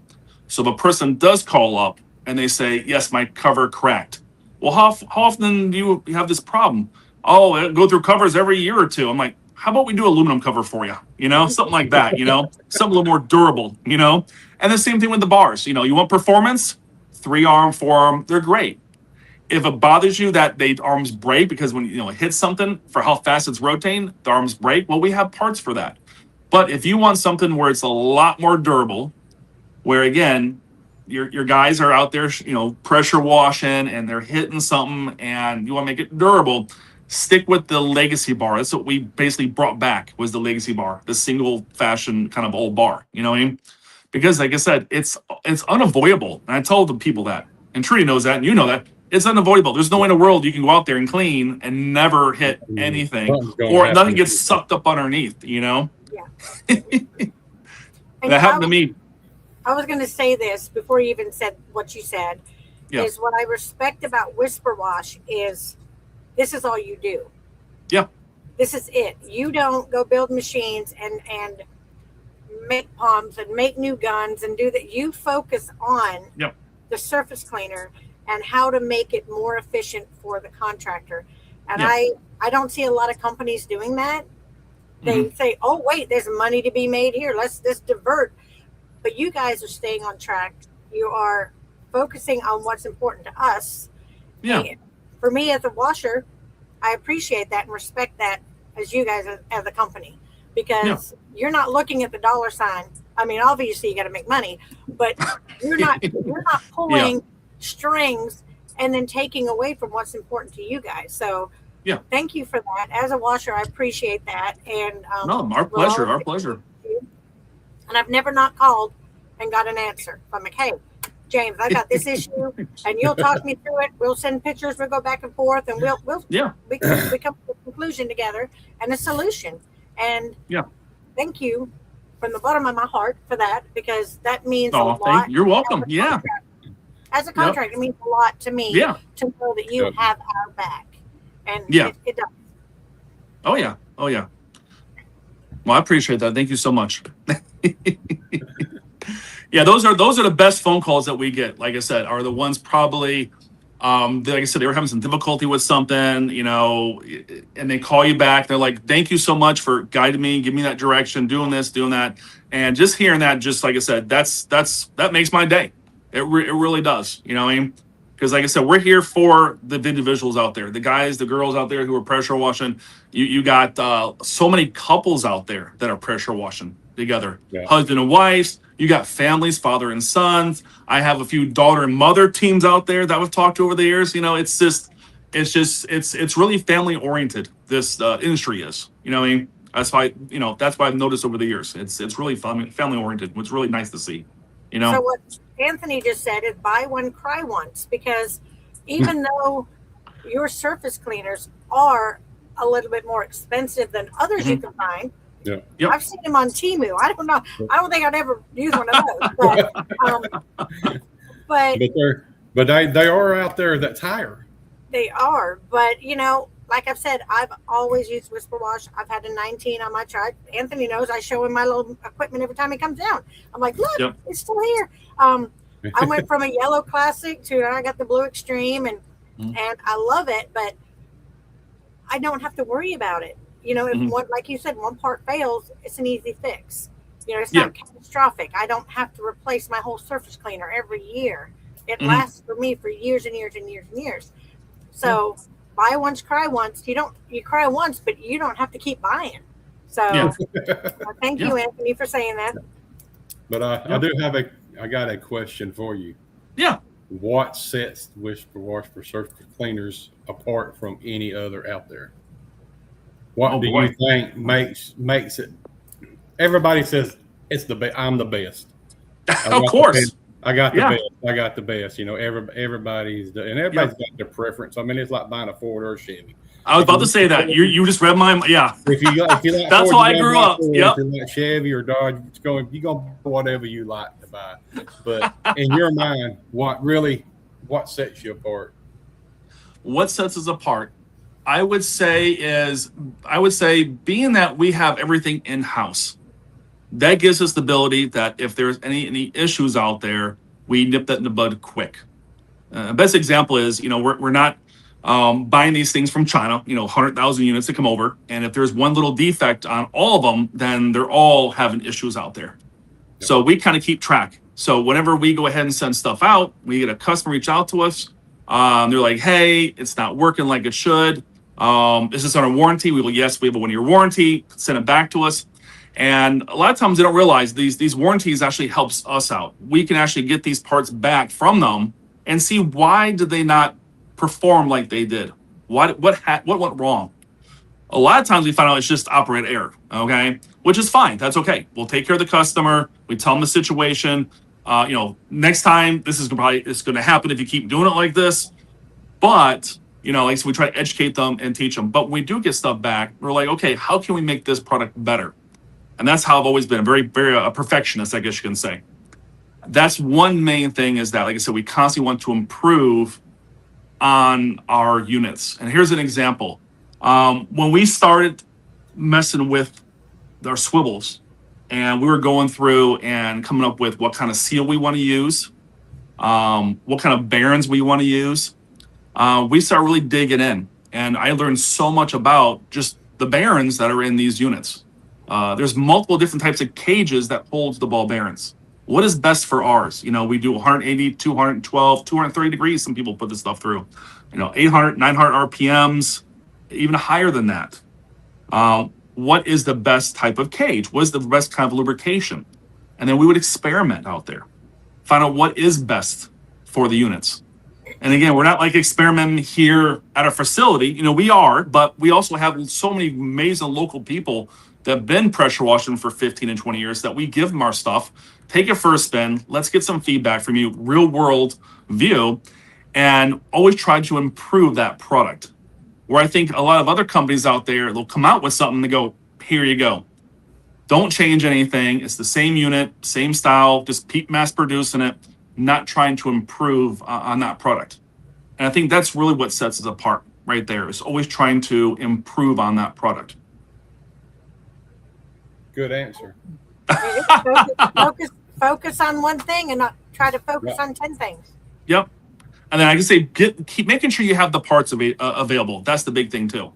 Speaker 4: So if a person does call up and they say, yes, my cover cracked. Well, how often do you have this problem? Oh, I go through covers every year or two. I'm like, how about we do aluminum cover for you? You know, something like that, you know, something a little more durable, you know? And the same thing with the bars. You know, you want performance, 3-arm, 4-arm, they're great. If it bothers you that the arms break because when you know it hits something for how fast it's rotating, the arms break. Well, we have parts for that. But if you want something where it's a lot more durable, where again, your guys are out there, you know, pressure washing and they're hitting something, and you want to make it durable, stick with the legacy bar. That's what we basically brought back, was the legacy bar, the single fashion kind of old bar. You know what I mean? Because like I said, it's unavoidable. And I told the people that, and Trudy knows that, and you know that. It's unavoidable. There's no way in the world you can go out there and clean and never hit anything, or nothing gets sucked up underneath, you know?
Speaker 5: Yeah.
Speaker 4: That happened to me.
Speaker 5: I was going to say this before you even said what you said, is what I respect about Whisper Wash is this is all you do.
Speaker 4: Yeah.
Speaker 5: This is it. You don't go build machines and make pumps and make new guns and do that. You focus on the surface cleaner and how to make it more efficient for the contractor. And I don't see a lot of companies doing that. They say, oh, wait, there's money to be made here. Let's divert. But you guys are staying on track. You are focusing on what's important to us.
Speaker 4: Yeah.
Speaker 5: And for me as a washer, I appreciate that and respect that as you guys as a company, because you're not looking at the dollar sign. I mean, obviously you got to make money, but you're not pulling strings and then taking away from what's important to you guys. So thank you for that. As a washer, I appreciate that. And
Speaker 4: no, our pleasure.
Speaker 5: And I've never not called and got an answer. I'm like, hey, James, I got this issue, and you'll talk me through it. We'll send pictures. We'll go back and forth, and we come to a conclusion together and a solution. And thank you from the bottom of my heart for that, because that means a lot.
Speaker 4: You're welcome.
Speaker 5: As a contractor, it means a lot to me to know that you have our back. And it does.
Speaker 4: Oh yeah. Well, I appreciate that. Thank you so much. Yeah, those are the best phone calls that we get. Like I said, are the ones probably, like I said, they were having some difficulty with something, you know, and they call you back. They're like, "Thank you so much for guiding me, give me that direction, doing this, doing that," and just hearing that, just like I said, that makes my day. It really does. You know what I mean? Because like I said, we're here for the individuals out there, the guys, the girls out there who are pressure washing. You got so many couples out there that are pressure washing together, husband and wives. You got families, father and sons. I have a few daughter and mother teams out there that we've talked to over the years. You know, it's really family oriented. This industry is, you know what I mean? That's why I've noticed over the years. It's really family oriented. It's really nice to see, you know?
Speaker 5: So what Anthony just said is buy one, cry once, because even though your surface cleaners are a little bit more expensive than others you can find, I've seen them on Temu. I don't know. I don't think I'd ever use one of those. But
Speaker 3: they are out there that's higher.
Speaker 5: They are. But, you know, like I've said, I've always used Whisper Wash. I've had a 19 on my truck. Anthony knows I show him my little equipment every time he comes down. I'm like, look, it's still here. I went from a yellow classic to I got the blue extreme, and I love it, but I don't have to worry about it. You know, if one, like you said, one part fails, it's an easy fix. You know, it's not catastrophic. I don't have to replace my whole surface cleaner every year. It lasts for me for years and years and years and years. So buy once, cry once. You cry once, but you don't have to keep buying. So thank you, Anthony, for saying that.
Speaker 3: But I got a question for you.
Speaker 4: Yeah.
Speaker 3: What sets Whisper Wash for surface cleaners apart from any other out there? What do you think makes it? Everybody says it's the best. I'm the best.
Speaker 4: Of course.
Speaker 3: I got the best. I got the best. You know, everybody's got their preference. I mean, it's like buying a Ford or a Chevy.
Speaker 4: I was about to say that. You just read my
Speaker 3: If you like
Speaker 4: that's
Speaker 3: Ford,
Speaker 4: how I grew up.
Speaker 3: Ford, if you like Chevy or Dodge, you're going whatever you like to buy. But in your mind, what sets you apart?
Speaker 4: what sets us apart, I would say being that we have everything in-house, that gives us the ability that if there's any issues out there, we nip that in the bud quick. Best example is, we're not buying these things from China, 100,000 units to come over. And if there's one little defect on all of them, then they're all having issues out there. Yep. So we kind of keep track. So whenever we go ahead and send stuff out, we get a customer reach out to us. They're like, hey, it's not working like it should. Is this under warranty? We go, yes, we have a 1-year warranty. Send it back to us. And a lot of times they don't realize these warranties actually helps us out. We can actually get these parts back from them and see why did they not perform like they did. What went wrong? A lot of times we find out it's just operator error, okay? Which is fine. That's okay. We'll take care of the customer. We tell them the situation. Next time it's going to happen if you keep doing it like this. But like so we try to educate them and teach them. But when we do get stuff back, we're like, okay, how can we make this product better? And that's how I've always been, very, very a perfectionist, I guess you can say. That's one main thing is that, like I said, we constantly want to improve on our units. And here's an example. When we started messing with our swivels and we were going through and coming up with what kind of seal we want to use, what kind of bearings we want to use, we started really digging in. And I learned so much about just the bearings that are in these units. There's multiple different types of cages that holds the ball bearings. What is best for ours? We do 180, 212, 230 degrees. Some people put this stuff through, 800, 900 RPMs, even higher than that. What is the best type of cage? What is the best kind of lubrication? And then we would experiment out there, find out what is best for the units. And again, we're not like experimenting here at our facility. We are, but we also have so many amazing local people that have been pressure washing for 15 and 20 years that we give them our stuff, take it for a spin, let's get some feedback from you, real world view, and always try to improve that product. Where I think a lot of other companies out there, they'll come out with something and go, here you go. Don't change anything. It's the same unit, same style, just keep mass producing it, not trying to improve on that product. And I think that's really what sets us apart right there, is always trying to improve on that product.
Speaker 3: Good answer.
Speaker 5: Focus on one thing and not try to focus on 10 things.
Speaker 4: Yep. And then I can say, keep making sure you have the parts available. That's the big thing too.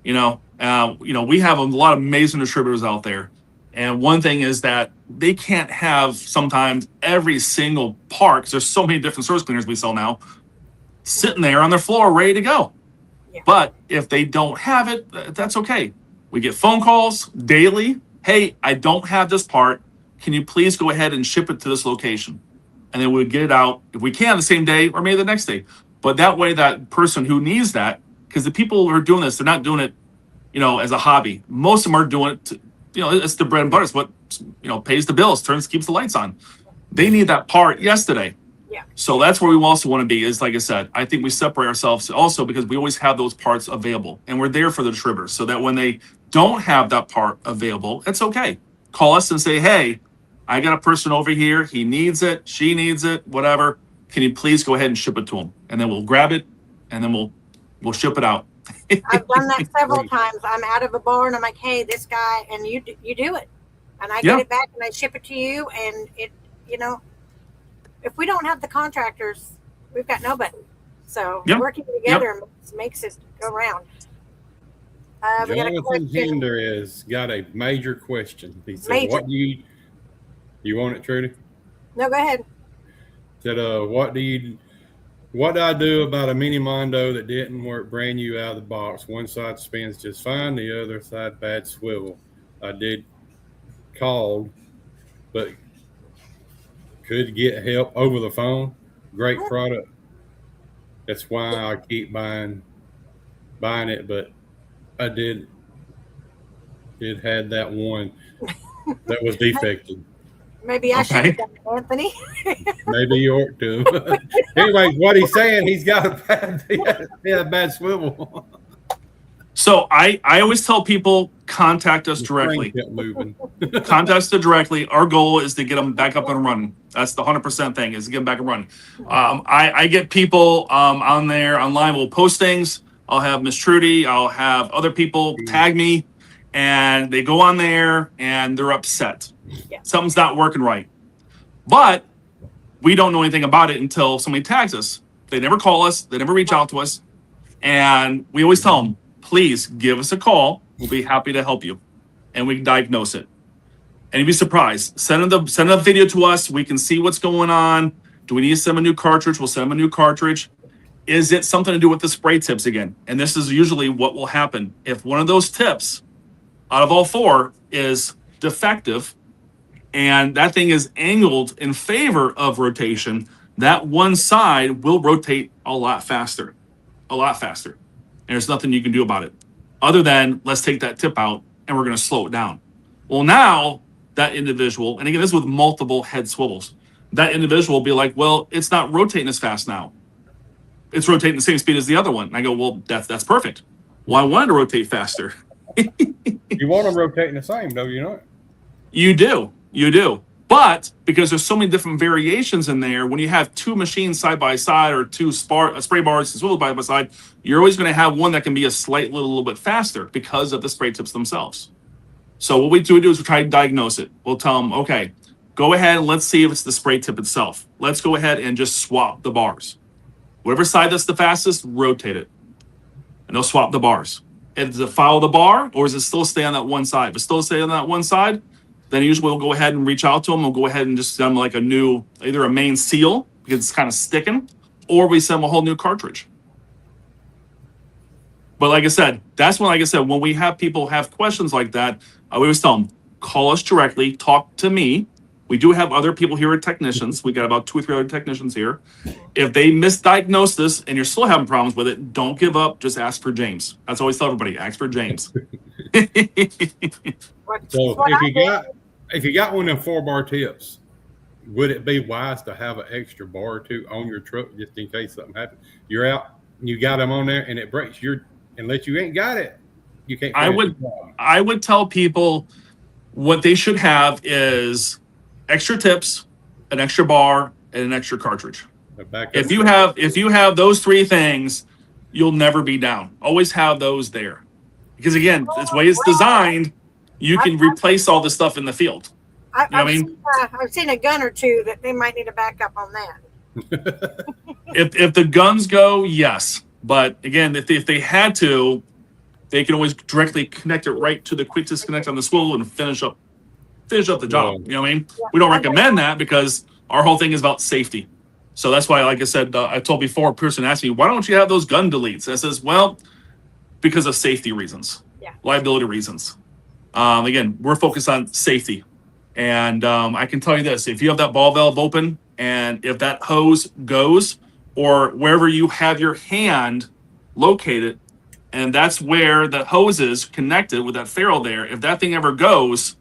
Speaker 4: We have a lot of amazing distributors out there. And one thing is that they can't have sometimes every single part, because there's so many different surface cleaners we sell now, sitting there on their floor ready to go. Yeah. But if they don't have it, that's okay. We get phone calls daily. Hey, I don't have this part. Can you please go ahead and ship it to this location? And then we'll get it out, if we can, the same day or maybe the next day. But that way, that person who needs that, because the people who are doing this, they're not doing it, as a hobby. Most of them are doing it, it's the bread and butter. It's what, pays the bills, keeps the lights on. They need that part yesterday.
Speaker 5: Yeah.
Speaker 4: So that's where we also want to be, is like I said, I think we separate ourselves also because we always have those parts available. And we're there for the distributors so that when they don't have that part available, it's okay. Call us and say, hey, I got a person over here. He needs it. She needs it, whatever. Can you please go ahead and ship it to him? And then we'll grab it and then we'll ship it out.
Speaker 5: I've done that several times. I'm out of a bar and I'm like, hey, this guy, and you do it. And I get it back and I ship it to you. And it, if we don't have the contractors, we've got nobody. So working together makes it go round.
Speaker 3: Jonathan Hinder has got a major question. He said, what do you want it, Trudy?
Speaker 5: No, go ahead.
Speaker 3: Said, what do I do about a mini Mondo that didn't work brand new out of the box? One side spins just fine, the other side bad swivel. I did called, but could get help over the phone. Great product. That's why I keep buying it, but I did had that one that was defective.
Speaker 5: Maybe I should have done it, Anthony.
Speaker 3: Maybe you ought to. Anyway, what he's saying, he's got a bad swivel.
Speaker 4: So I always tell people, contact us directly. Contact us directly. Our goal is to get them back up and running. That's the 100% thing, is to get them back and running. I get people on there online will post things. I'll have Miss Trudy. I'll have other people tag me, and they go on there and they're upset.
Speaker 5: Yeah.
Speaker 4: Something's not working right. But we don't know anything about it until somebody tags us. They never call us. They never reach out to us. And we always tell them, please give us a call. We'll be happy to help you. And we can diagnose it. And you'd be surprised. Send a video to us. We can see what's going on. Do we need to send them a new cartridge? We'll send them a new cartridge. Is it something to do with the spray tips again? And this is usually what will happen. If one of those tips out of all four is defective, and that thing is angled in favor of rotation, that one side will rotate a lot faster. And there's nothing you can do about it other than let's take that tip out and we're going to slow it down. Well, now that individual, and again, this is with multiple head swivels, that individual will be like, well, it's not rotating as fast now. It's rotating the same speed as the other one. And I go, well, that's perfect. Well, I wanted to rotate faster.
Speaker 3: You want them rotating the same, though, you know?
Speaker 4: You do. But because there's so many different variations in there, when you have two machines side by side or two spray bars and swivels by side, you're always going to have one that can be a little bit faster because of the spray tips themselves. So what we do is we try to diagnose it. We'll tell them, okay, go ahead and let's see if it's the spray tip itself. Let's go ahead and just swap the bars. Whatever side that's the fastest, rotate it. And they'll swap the bars. Does it follow the bar, or does it still stay on that one side? If it still stays on that one side, then usually we'll go ahead and reach out to them. We'll go ahead and just send them like a new, either a main seal because it's kind of sticking, or we send them a whole new cartridge. But like I said, that's when, when we have people have questions like that, I always tell them, call us directly, talk to me. We do have other people here, technicians. We got about 2 or 3 other technicians here. If they misdiagnose this and you're still having problems with it, don't give up. Just ask for James. That's always tell everybody, ask for James.
Speaker 3: So if you got one of them 4-bar tips, would it be wise to have an extra bar or two on your truck just in case something happens? You're out, you got them on there, and it breaks. Unless you ain't got it, you can't.
Speaker 4: I would tell people what they should have is extra tips, an extra bar, and an extra cartridge. If you have those 3 things, you'll never be down. Always have those there, because again, this way it's designed. You can replace all the stuff in the field.
Speaker 5: I've seen a gun or two that they might need a backup on that.
Speaker 4: if the guns go, yes. But again, if they had to, they can always directly connect it right to the quick disconnect on the swivel and finish up the job. You know what I mean? Yeah. We don't recommend that because our whole thing is about safety. So that's why, like I said, I told before, a person asked me, why don't you have those gun deletes? I says, well, because of safety reasons, liability reasons. Again, we're focused on safety. And I can tell you this, if you have that ball valve open and if that hose goes, or wherever you have your hand located, and that's where the hose is connected with that ferrule there, if that thing ever goes,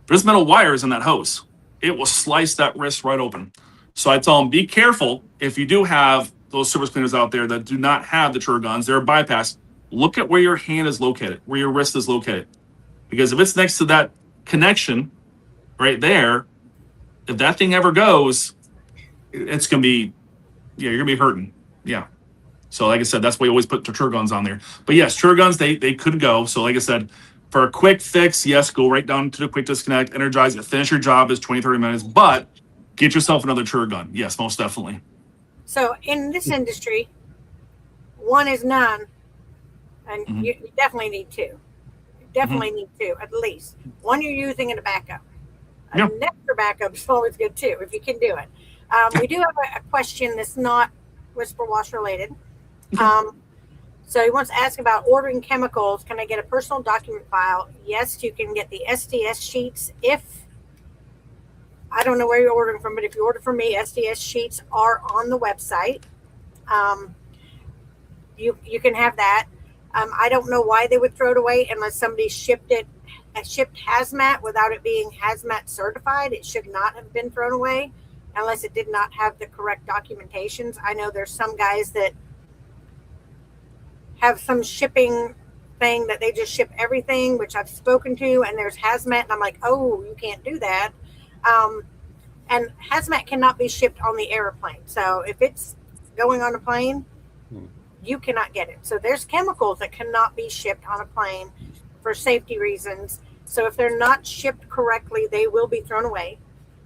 Speaker 4: there's metal wires in that hose. It will slice that wrist right open. So I tell them, be careful if you do have those surface cleaners out there that do not have the trigger guns, they're bypassed. Look at where your hand is located, where your wrist is located. Because if it's next to that connection right there, if that thing ever goes, it's going to be, you're going to be hurting. Yeah. So like I said, that's why you always put the trigger guns on there. But yes, trigger guns, they could go. So like I said, for a quick fix, yes, go right down to the quick disconnect, energize it, finish your job is 20, 30 minutes, but get yourself another trigger gun. Yes, most definitely.
Speaker 5: So in this industry, one is none, and you definitely need 2. You definitely need 2, at least. One you're using in a backup. An extra backup is always good too, if you can do it. We do have a question that's not Whisper Wash related. So he wants to ask about ordering chemicals. Can I get a personal document file? Yes, you can get the SDS sheets. If I don't know where you're ordering from, but if you order from me, SDS sheets are on the website. You can have that. I don't know why they would throw it away unless somebody shipped hazmat without it being hazmat certified. It should not have been thrown away unless it did not have the correct documentations. I know there's some guys that have some shipping thing that they just ship everything, which I've spoken to, and there's hazmat, and I'm like, oh, you can't do that. And hazmat cannot be shipped on the airplane. So if it's going on a plane, you cannot get it. So there's chemicals that cannot be shipped on a plane for safety reasons. So if they're not shipped correctly, they will be thrown away.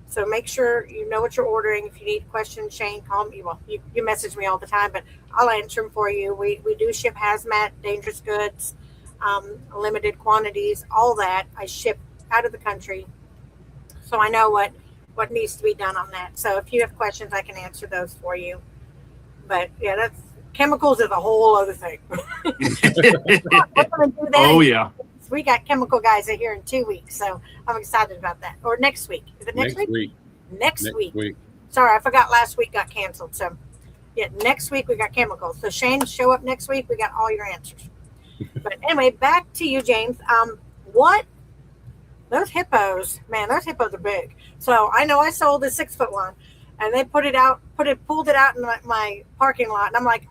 Speaker 5: So make sure you know what you're ordering. If you need questions, Shane, call me. Well, you message me all the time, but I'll answer them for you. We do ship hazmat, dangerous goods, limited quantities, all that. I ship out of the country. So I know what needs to be done on that. So if you have questions, I can answer those for you. But yeah, that's chemicals is a whole other thing.
Speaker 4: Oh yeah.
Speaker 5: We got chemical guys in here in 2 weeks, so I'm excited about that. Or next week. Is it next week? Next week. Sorry, I forgot last week got canceled. So yeah, next week we got chemicals. So Shane, show up next week. We got all your answers. But anyway, back to you, James. What those hippos, man, those hippos are big. So I know I sold a 6-foot one, and they pulled it out in my parking lot, and I'm like,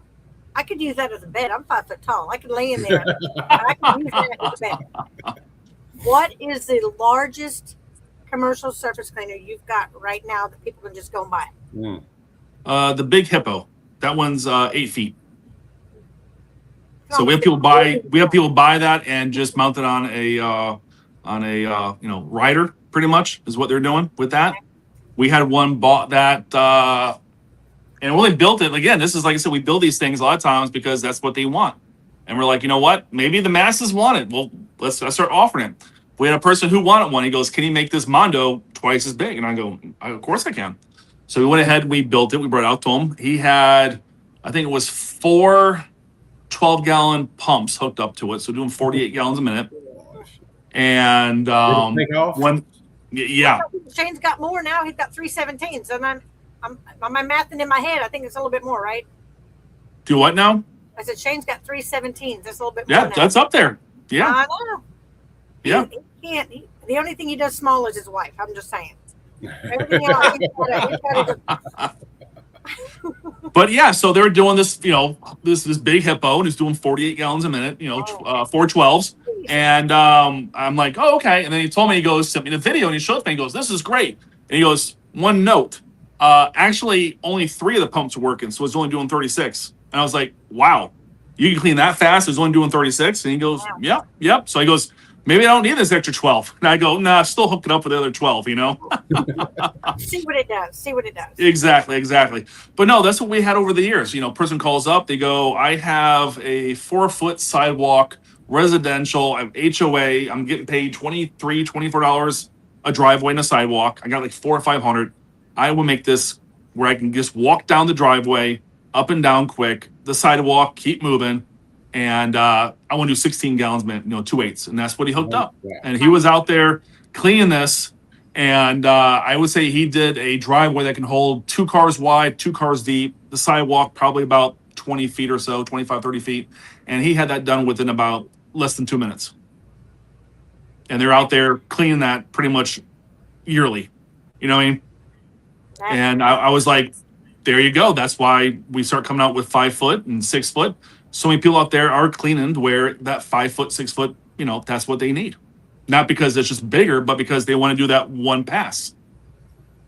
Speaker 5: I could use that as a bed. I'm 5 foot tall. I could lay in there. I could use that as a bed. What is the largest commercial surface cleaner you've got right now that people can just go and buy?
Speaker 4: The big hippo. That one's 8 feet. So we have people buy that and just mount it on a rider. Pretty much is what they're doing with that. We had one bought that. And when they built it, again, this is like I said, we build these things a lot of times because that's what they want. And we're like, you know what? Maybe the masses want it. Well, let's start offering it. We had a person who wanted one. He goes, can you make this Mondo twice as big? And I go, of course I can. So we went ahead and we built it. We brought it out to him. He had, I think it was 4 12-gallon pumps hooked up to it. So doing 48 gallons a minute. And yeah.
Speaker 5: Shane's got more now. He's got 317. So then I'm mathing in my head. I think it's a little bit more, right?
Speaker 4: Do what now?
Speaker 5: I said Shane's got 317. That's a little bit more.
Speaker 4: Yeah, that's up there. Yeah.
Speaker 5: I know.
Speaker 4: Yeah.
Speaker 5: He can't. The only thing he does small is his wife. I'm just saying. Everything else, he's gotta
Speaker 4: But yeah, so they're doing this, this big hippo, and he's doing 48 gallons a minute, 4 12s. And I'm like, oh, okay. And then he told me, sent me the video, and he showed me, he goes, this is great. And he goes, one note. Actually, only 3 of the pumps are working, so it's only doing 36. And I was like, wow, you can clean that fast? It's only doing 36? And he goes, wow. Yep. So he goes, maybe I don't need this extra 12. And I go, nah, still hook it up with the other 12,
Speaker 5: See what it does.
Speaker 4: Exactly. But no, that's what we had over the years. Person calls up, they go, I have a 4-foot sidewalk, residential, I have HOA, I'm getting paid $23, $24 a driveway and a sidewalk. I got like 400 or 500. I will make this where I can just walk down the driveway, up and down quick, the sidewalk, keep moving. And I want to do 16 gallons a minute, 2/8. And that's what he hooked up. And he was out there cleaning this. And I would say he did a driveway that can hold 2 cars wide, 2 cars deep, the sidewalk probably about 20 feet or so, 25, 30 feet. And he had that done within about less than 2 minutes. And they're out there cleaning that pretty much yearly. You know what I mean? And I was like, there you go. That's why we start coming out with 5 foot and 6 foot. So many people out there are cleaning to where that 5 foot, 6 foot, that's what they need. Not because it's just bigger, but because they want to do that one pass.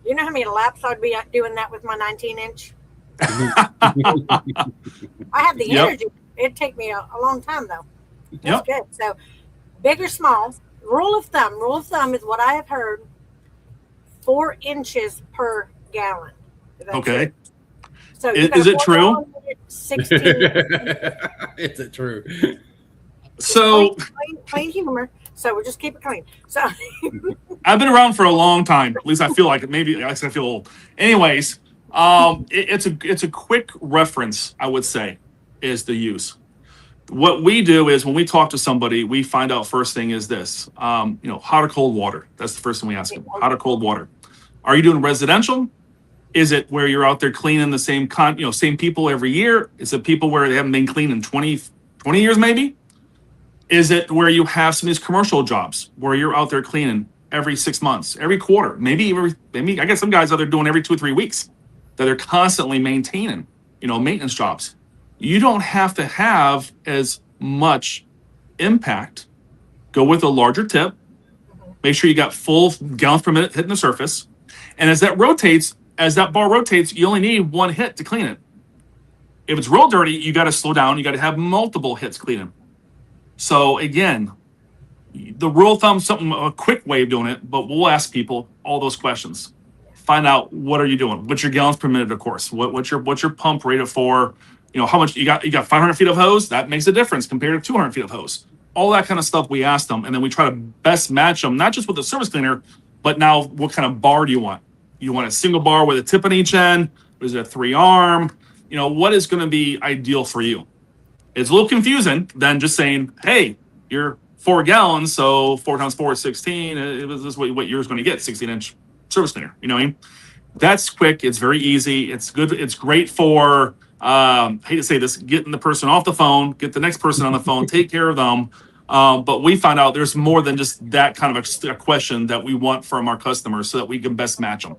Speaker 5: You know how many laps I'd be doing that with my 19-inch? I have the energy. It'd take me a long time, though. That's good. So big or small, rule of thumb is what I have heard, 4 inches per gallon.
Speaker 4: Okay.
Speaker 5: So
Speaker 4: is it true?
Speaker 5: 16.
Speaker 3: Is it true?
Speaker 4: So
Speaker 5: plain humor. So we'll just keep it clean. So
Speaker 4: I've been around for a long time. At least I feel like it. Maybe I feel old. Anyways, it's a quick reference. I would say is the use. What we do is when we talk to somebody, we find out first thing is this. Hot or cold water. That's the first thing we ask them. Hot or cold water. Are you doing residential? Is it where you're out there cleaning the same same people every year? Is it people where they haven't been cleaned in 20 years maybe? Is it where you have some of these commercial jobs where you're out there cleaning every 6 months, every quarter, maybe I guess some guys out there doing every 2 or 3 weeks that they're constantly maintaining, maintenance jobs. You don't have to have as much impact, go with a larger tip. Make sure you got full gallons per minute hitting the surface. And as that bar rotates, you only need one hit to clean it. If it's real dirty, you got to slow down. You got to have multiple hits cleaning. So again, the rule of thumb, a quick way of doing it, but we'll ask people all those questions. Find out, what are you doing? What's your gallons per minute, of course? What's your pump rated for? How much you got 500 feet of hose? That makes a difference compared to 200 feet of hose. All that kind of stuff we ask them, and then we try to best match them, not just with the surface cleaner, but now what kind of bar do you want? You want a single bar with a tip on each end? Or is it a 3-arm? What is going to be ideal for you? It's a little confusing than just saying, hey, you're 4 gallons, so 4 times 4 is 16. This is what you're going to get, 16-inch surface cleaner. You know what I mean? That's quick. It's very easy. It's good. It's great for, hate to say this, getting the person off the phone, get the next person on the phone, take care of them. But we found out there's more than just that kind of a question that we want from our customers so that we can best match them.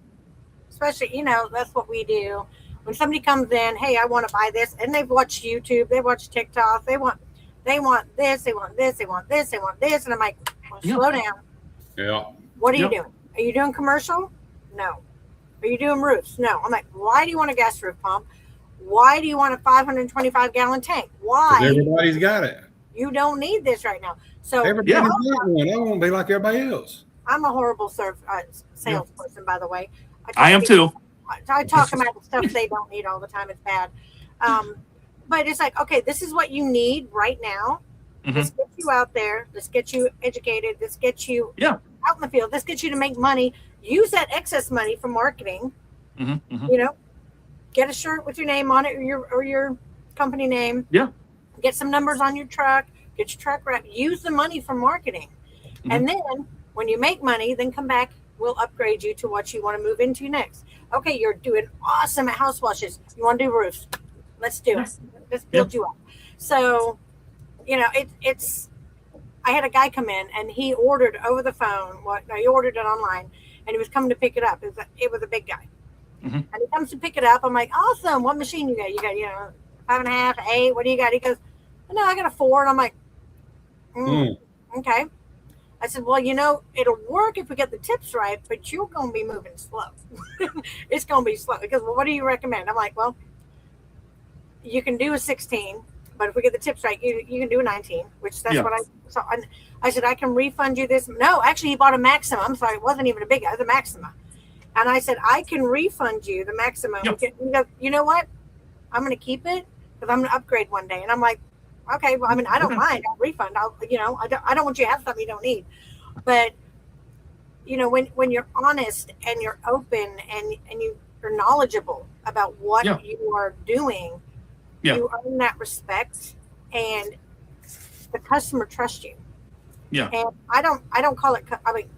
Speaker 5: Especially, that's what we do. When somebody comes in, hey, I want to buy this, and they've watched YouTube, they watch TikTok, they want this, they want this, they want this, they want this, and I'm like, slow down.
Speaker 3: Yeah.
Speaker 5: What are you doing? Are you doing commercial? No. Are you doing roofs? No. I'm like, why do you want a gas roof pump? Why do you want a 525-gallon tank? Why?
Speaker 3: Everybody's got it.
Speaker 5: You don't need this right now. So
Speaker 3: everybody's got one. I want to be like everybody else.
Speaker 5: I'm a horrible salesperson, by the way.
Speaker 4: I am too.
Speaker 5: I talk about the stuff they don't need all the time. It's bad. But it's like, okay, this is what you need right now. Mm-hmm. Let's get you out there. Let's get you educated. Let's get you out in the field. Let's get you to make money. Use that excess money for marketing.
Speaker 4: Mm-hmm. Mm-hmm.
Speaker 5: Get a shirt with your name on it or your company name.
Speaker 4: Yeah.
Speaker 5: Get some numbers on your truck. Get your truck wrapped. Use the money for marketing. Mm-hmm. And then when you make money, then come back. We'll upgrade you to what you want to move into next. Okay, you're doing awesome at house washes. You want to do roofs? Let's do it. Let's build you up. So, it's. I had a guy come in and he ordered over the phone. He ordered it online, and he was coming to pick it up. It was a big guy, and he comes to pick it up. I'm like, awesome. What machine you got? You got 5.5, 8. What do you got? He goes, no, I got a 4. And I'm like, okay. I said, well, it'll work if we get the tips right, but you're going to be moving slow. It's going to be slow. Because, well, what do you recommend? I'm like, well, you can do a 16, but if we get the tips right, you can do a 19, which that's what I saw. And I said, I can refund you this. No, actually, he bought a Maxima. I'm sorry, it wasn't even a big guy. It was a Maxima. And I said, I can refund you the Maxima. Yep. He goes, you know what? I'm going to keep it because I'm going to upgrade one day. And I'm like, okay, well, I don't mind. I'll refund. I don't want you to have something you don't need. But, when you're honest and you're open and you're knowledgeable about what you are doing, you earn that respect and the customer trusts you.
Speaker 4: Yeah.
Speaker 5: And I don't call it,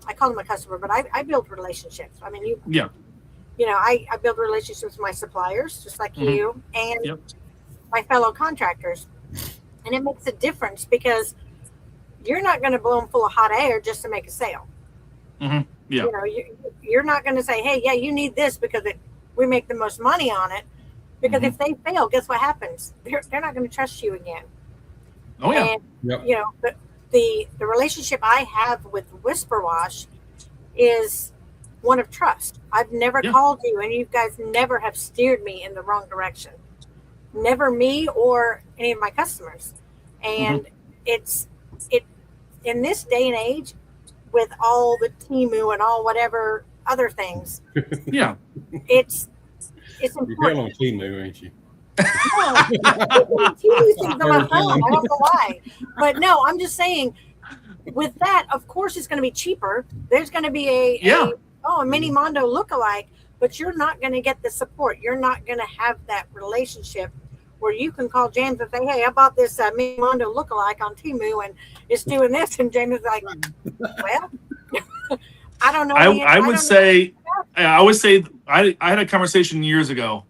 Speaker 5: I call them a customer, but I build relationships. I build relationships with my suppliers, just like you, and my fellow contractors. And it makes a difference because you're not going to blow them full of hot air just to make a sale.
Speaker 4: Mm-hmm. Yeah.
Speaker 5: You're not going to say, hey, you need this because we make the most money on it. Because if they fail, guess what happens? They're not going to trust you again.
Speaker 4: Oh, yeah.
Speaker 5: And, the relationship I have with Whisper Wash is one of trust. I've never called you, and you guys never have steered me in the wrong direction. Never me or any of my customers. And it's in this day and age with all the Temu and all whatever other things. It's important.
Speaker 3: You're on Temu, ain't you?
Speaker 5: No, Temu things on my phone. I don't know why. But no, I'm just saying with that, of course it's going to be cheaper. There's going to be a mini Mondo lookalike, but you're not going to get the support. You're not going to have that relationship where you can call James and say, hey, I bought this mini Mondo lookalike on Temu and it's doing this. And James is like, well, I don't know.
Speaker 4: I would say I had a conversation years ago,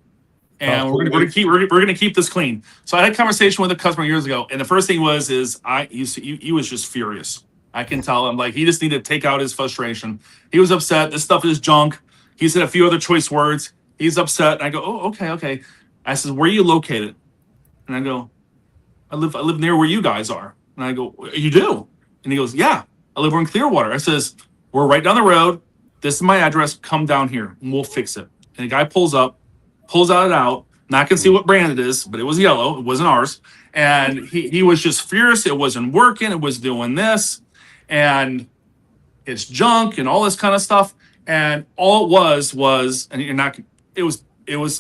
Speaker 4: and we're gonna keep this clean. So I had a conversation with a customer years ago, and the first thing he was just furious. I can tell him, like, he just needed to take out his frustration. He was upset. This stuff is junk. He said a few other choice words. He's upset. And I go, oh, okay. I said, where are you located? And I go, I live near where you guys are. And I go, you do? And he goes, yeah, I live in Clearwater. I says, we're right down the road. This is my address. Come down here and we'll fix it. And the guy pulls out it out. Not gonna see what brand it is, but it was yellow. It wasn't ours. And he was just furious. It wasn't working. It was doing this. And it's junk and all this kind of stuff. And all it was, and you're not, it was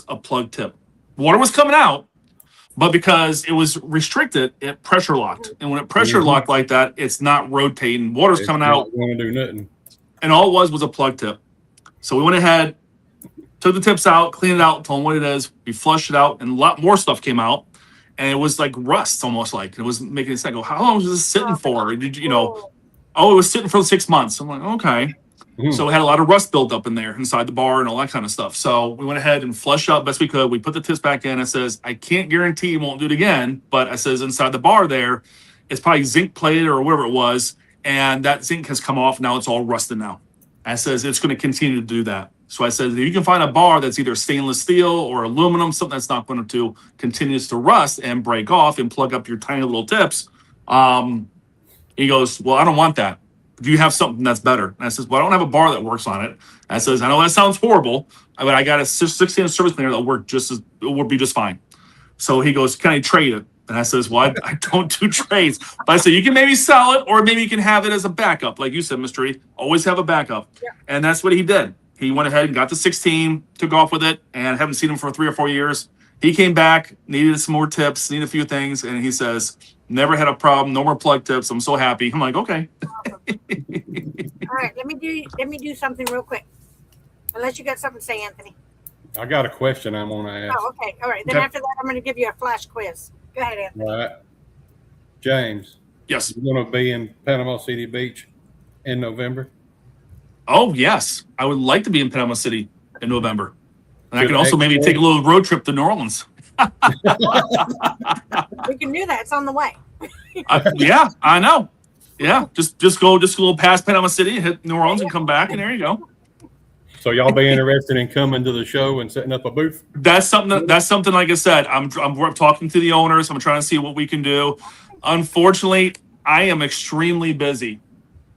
Speaker 4: a plug tip. Water was coming out, but because it was restricted, it pressure locked. And when it pressure locked like that, it's not rotating. Water's coming out.
Speaker 3: Want to do nothing.
Speaker 4: And all it was a plug tip. So we went ahead, took the tips out, cleaned it out, told them what it is. We flushed it out, and a lot more stuff came out. And it was like rust, almost like. It was making it go, how long was this sitting for? Did you know? Oh, it was sitting for 6 months. I'm like, okay. So it had a lot of rust built up in there inside the bar and all that kind of stuff. So we went ahead and flushed out best we could. We put the tips back in. It says, I can't guarantee you won't do it again, but it says inside the bar there, it's probably zinc plated or whatever it was. And that zinc has come off. Now it's all rusted now. And it says it's going to continue to do that. So I said, if you can find a bar that's either stainless steel or aluminum, something that's not going to continue to rust and break off and plug up your tiny little tips. He goes, well, I don't want that. Do you have something that's better? And I says, well, I don't have a bar that works on it. I says, I know that sounds horrible, but I got a 16-inch service cleaner that'll work it will be just fine. So he goes, can I trade it? And I says, well, I don't do trades. But I said, you can maybe sell it, or maybe you can have it as a backup. Like you said, Mr. E, always have a backup. Yeah. And that's what he did. He went ahead and got the 16, took off with it, and haven't seen him for 3 or 4 years. He came back, needed some more tips, needed a few things, and he says, never had a problem, no more plug tips. I'm so happy. I'm like, okay.
Speaker 5: All right, let me do something real quick. Unless you got something to say, Anthony.
Speaker 3: I got a question I want to ask.
Speaker 5: Oh, okay. All right. Then after that, I'm going to give you a flash quiz. Go ahead, Anthony.
Speaker 3: All right. James.
Speaker 4: Yes.
Speaker 3: You're going to be in Panama City Beach in November?
Speaker 4: Oh, yes. I would like to be in Panama City in November. And I can also maybe take a little road trip to New Orleans.
Speaker 5: We can do that. It's on the way.
Speaker 4: Yeah, I know. Yeah, just go past Panama City, hit New Orleans, and come back, and there you go.
Speaker 3: So y'all be interested in coming to the show and setting up a booth?
Speaker 4: That's something. Like I said, I'm talking to the owners. I'm trying to see what we can do. Unfortunately, I am extremely busy,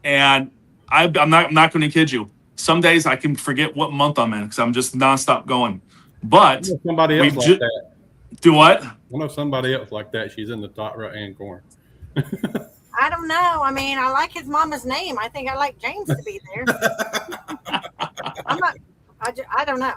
Speaker 4: and I'm not going to kid you. Some days I can forget what month I'm in because I'm just nonstop going. But
Speaker 3: somebody else like that.
Speaker 4: Do what?
Speaker 3: I know somebody else like that. She's in the top right hand corner.
Speaker 5: I don't know. I mean, I like his mama's name. I think I like James to be there. I don't know.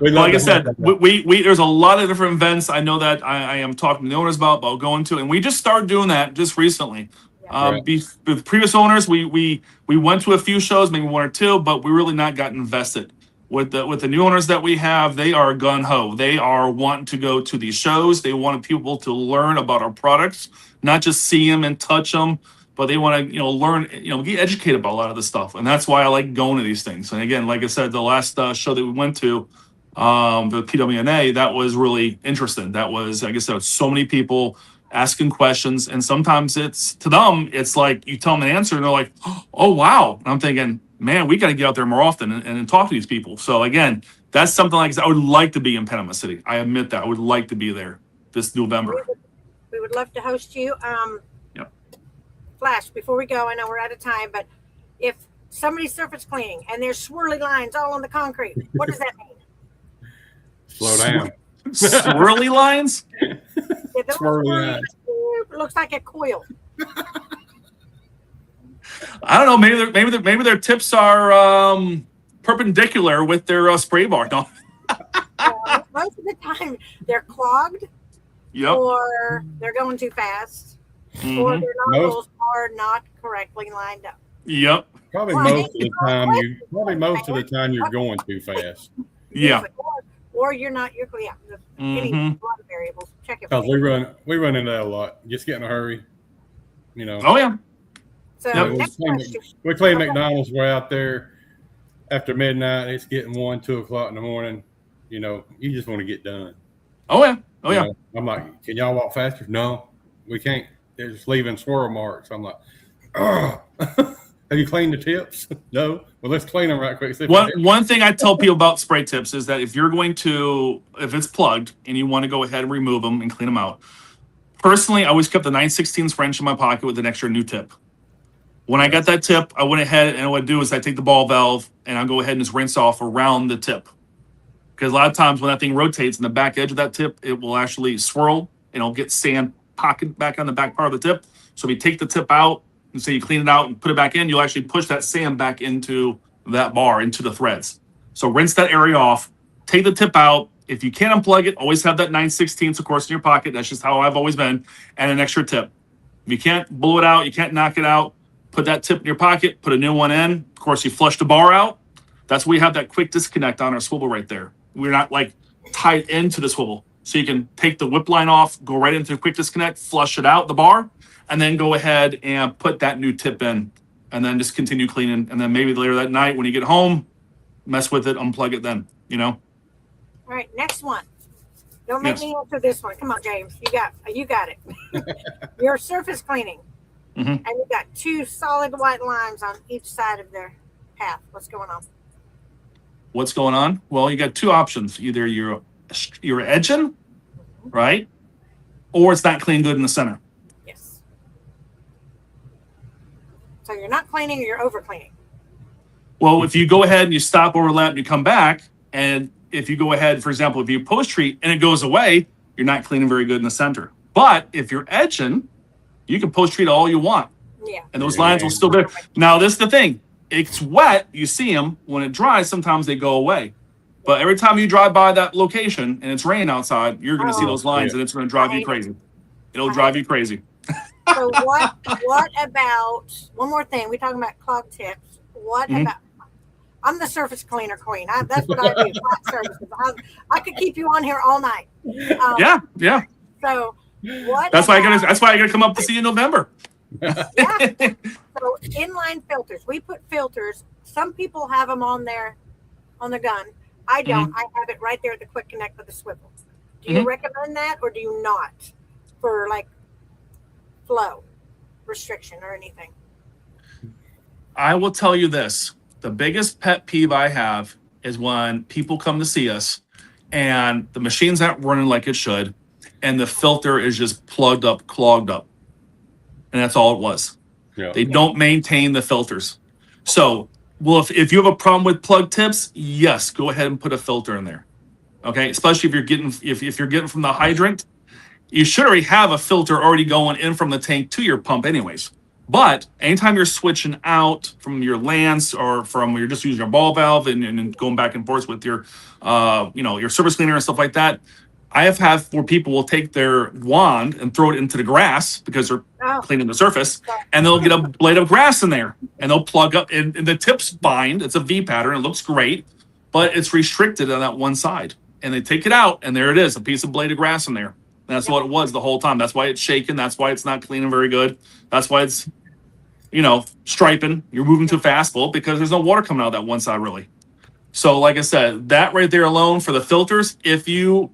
Speaker 4: Like I said, we there's a lot of different events. I know that I am talking to the owners about going to, and we just started doing that just recently. With previous owners, we went to a few shows, maybe 1 or 2, but we really not got invested. With the new owners that we have, they are gun ho. They are wanting to go to these shows. They want people to learn about our products, not just see them and touch them, but they want to learn, get educated about a lot of this stuff. And that's why I like going to these things. And again, like I said, the last show that we went to, the PWNA, that was really interesting. That was, like I said, so many people asking questions, and sometimes it's to them, it's like you tell them an answer, and they're like, "Oh wow!" And I'm thinking, man, we got to get out there more often and talk to these people. So again, that's something like I would like to be in Panama City. I admit that I would like to be there this November.
Speaker 5: We would love to host you.
Speaker 4: Yep.
Speaker 5: Flash, before we go, I know we're out of time, but if somebody's surface cleaning and there's swirly lines all on the concrete, what does that mean?
Speaker 3: Slow down.
Speaker 4: Swirly lines?
Speaker 5: Yeah, swirly lines. It looks like a coil.
Speaker 4: I don't know. Maybe their tips are perpendicular with their spray bar. No.
Speaker 5: Most of the time they're clogged.
Speaker 4: Yep.
Speaker 5: Or they're going too fast. Mm-hmm. Or their nozzles are not correctly lined up.
Speaker 4: Yep.
Speaker 3: Probably most of the time you're going too fast.
Speaker 4: Yeah.
Speaker 5: Or you're not. Any variables. Check it.
Speaker 3: Because we run into that a lot. Just get in a hurry.
Speaker 4: Oh yeah.
Speaker 5: So
Speaker 3: we clean McDonald's. We're out there after midnight. It's getting 1, 2 o'clock in the morning. You just want to get done.
Speaker 4: Oh yeah. Oh yeah.
Speaker 3: I'm like, can y'all walk faster? No, we can't. They're just leaving swirl marks. I'm like, have you cleaned the tips? No. Well, let's clean them right quick.
Speaker 4: One thing I tell people about spray tips is that if it's plugged and you want to go ahead and remove them and clean them out, Personally, I always kept the 9/16 wrench in my pocket with an extra new tip. When I got that tip, I went ahead and what I do is I take the ball valve and I'll go ahead and just rinse off around the tip. Because a lot of times when that thing rotates in the back edge of that tip, it will actually swirl and it'll get sand pocket back on the back part of the tip. So if you take the tip out and say you clean it out and put it back in, you'll actually push that sand back into that bar, into the threads. So rinse that area off, take the tip out. If you can't unplug it, always have that 9/16, of course, in your pocket. That's just how I've always been, and an extra tip. If you can't blow it out, you can't knock it out, put that tip in your pocket, put a new one in. Of course, you flush the bar out. That's where we have that quick disconnect on our swivel right there. We're not like tied into the swivel. So you can take the whip line off, go right into the quick disconnect, flush it out, the bar, and then go ahead and put that new tip in, and then just continue cleaning. And then maybe later that night when you get home, mess with it, unplug it then, you know?
Speaker 5: All right, next one. Don't make me answer this one. Come on, James. You got it. Your surface cleaning.
Speaker 4: Mm-hmm.
Speaker 5: And you got 2 solid white lines on each side of their path. What's going on?
Speaker 4: What's going on? Well, you got 2 options. Either you're edging, right? Or it's not clean good in the center.
Speaker 5: Yes. So you're not cleaning or you're over cleaning.
Speaker 4: Well, if you go ahead and you stop, overlap, and you come back, and if you go ahead, for example, if you post treat and it goes away, you're not cleaning very good in the center. But if you're edging, you can post treat all you want.
Speaker 5: Yeah.
Speaker 4: And those lines will still be. Now, this is the thing. It's wet. You see them. When it dries, sometimes they go away. But every time you drive by that location and it's raining outside, you're going to see those lines, and it's going to drive you crazy. It'll drive you crazy.
Speaker 5: So what about, one more thing, we're talking about clog tips. What about, I'm the surface cleaner queen. That's what I do, flat surfaces. I could keep you on here all night.
Speaker 4: Yeah.
Speaker 5: So what
Speaker 4: That's why I gotta come up to see you in November.
Speaker 5: Yeah. So inline filters. We put filters. Some people have them on their gun. I don't. I have it right there at the quick connect with the swivel. Do you recommend that or do you not for like flow restriction or anything?
Speaker 4: I will tell you this. The biggest pet peeve I have is when people come to see us and the machine's not running like it should and the filter is just plugged up, clogged up. And that's all it was. Yeah. They don't maintain the filters. So, well, if you have a problem with plug tips, yes, go ahead and put a filter in there. Okay, especially if you're getting from the hydrant, you should already have a filter already going in from the tank to your pump anyways. But anytime you're switching out from your lance or from you're just using your ball valve and going back and forth with your your surface cleaner and stuff like that, I have had where people will take their wand and throw it into the grass because they're cleaning the surface, and they'll get a blade of grass in there and they'll plug up and the tips bind. It's a V pattern. It looks great, but it's restricted on that one side. And they take it out and there it is, a piece of blade of grass in there. And that's what it was the whole time. That's why it's shaking. That's why it's not cleaning very good. That's why it's, striping. You're moving too fast, because there's no water coming out of that one side really. So like I said, that right there alone for the filters, if you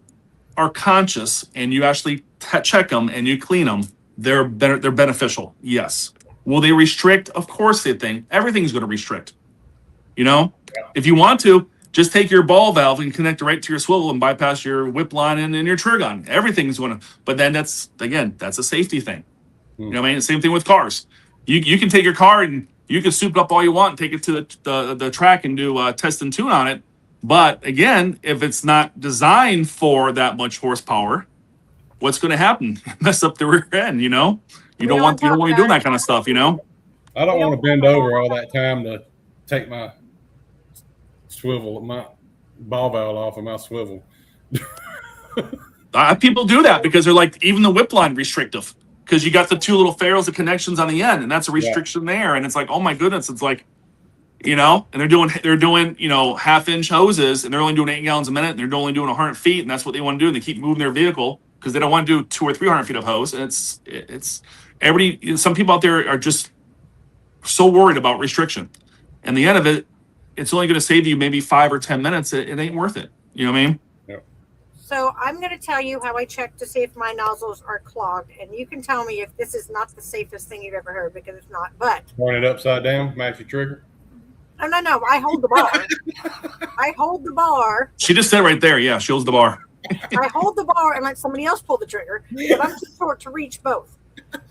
Speaker 4: are conscious and you actually check them and you clean them, they're beneficial. Yes. Will they restrict? Of course they think. Everything's going to restrict. If you want to, just take your ball valve and connect it right to your swivel and bypass your whip line and your trigger gun. Everything's going to, but then that's a safety thing. You know what I mean? Same thing with cars. You can take your car and you can soup it up all you want and take it to the track and do test and tune on it. But again, if it's not designed for that much horsepower, what's going to happen? Mess up the rear end, You don't want to be doing that kind of stuff,
Speaker 3: I don't want to bend over all that time to take my ball valve off of my swivel.
Speaker 4: People do that because they're like, even the whip line restrictive, because you got the 2 little ferrules of connections on the end, and that's a restriction there. And it's like, oh my goodness, it's like, and they're doing 1/2-inch hoses, and they're only doing 8 gallons a minute, and they're only doing 100 feet, and that's what they want to do. And they keep moving their vehicle because they don't want to do 200 or 300 feet of hose. And it's everybody. Some people out there are just so worried about restriction, and the end of it, it's only going to save you maybe 5 or 10 minutes. It ain't worth it. You know what I mean?
Speaker 3: Yeah.
Speaker 5: So I'm going to tell you how I check to see if my nozzles are clogged, and you can tell me if this is not the safest thing you've ever heard, because it's not. But
Speaker 3: turn it upside down, match your trigger.
Speaker 5: No. I hold the bar. I hold the bar.
Speaker 4: She just said right there. Yeah, she holds the bar.
Speaker 5: I hold the bar and let somebody else pull the trigger, but I'm too short to reach both.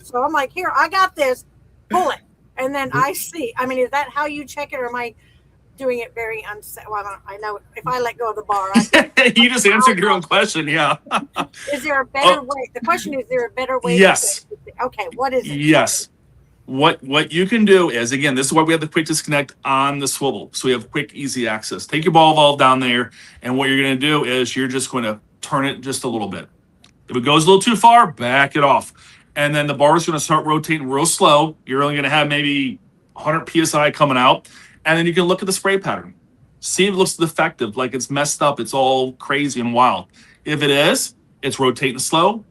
Speaker 5: So I'm like, here, I got this, pull it. And then I see, I mean, is that how you check it, or am I doing it very well, I know if I let go of the bar.
Speaker 4: You just answered your own question, yeah.
Speaker 5: Is there a better way? The question is there a better way?
Speaker 4: Yes.
Speaker 5: Okay, what is it?
Speaker 4: Yes. What you can do is, again, this is why we have the quick disconnect on the swivel. So we have quick, easy access. Take your ball valve down there, and what you're going to do is you're just going to turn it just a little bit. If it goes a little too far, back it off. And then the bar is going to start rotating real slow. You're only going to have maybe 100 PSI coming out. And then you can look at the spray pattern. See if it looks defective, like it's messed up, it's all crazy and wild. If it is, it's rotating slow.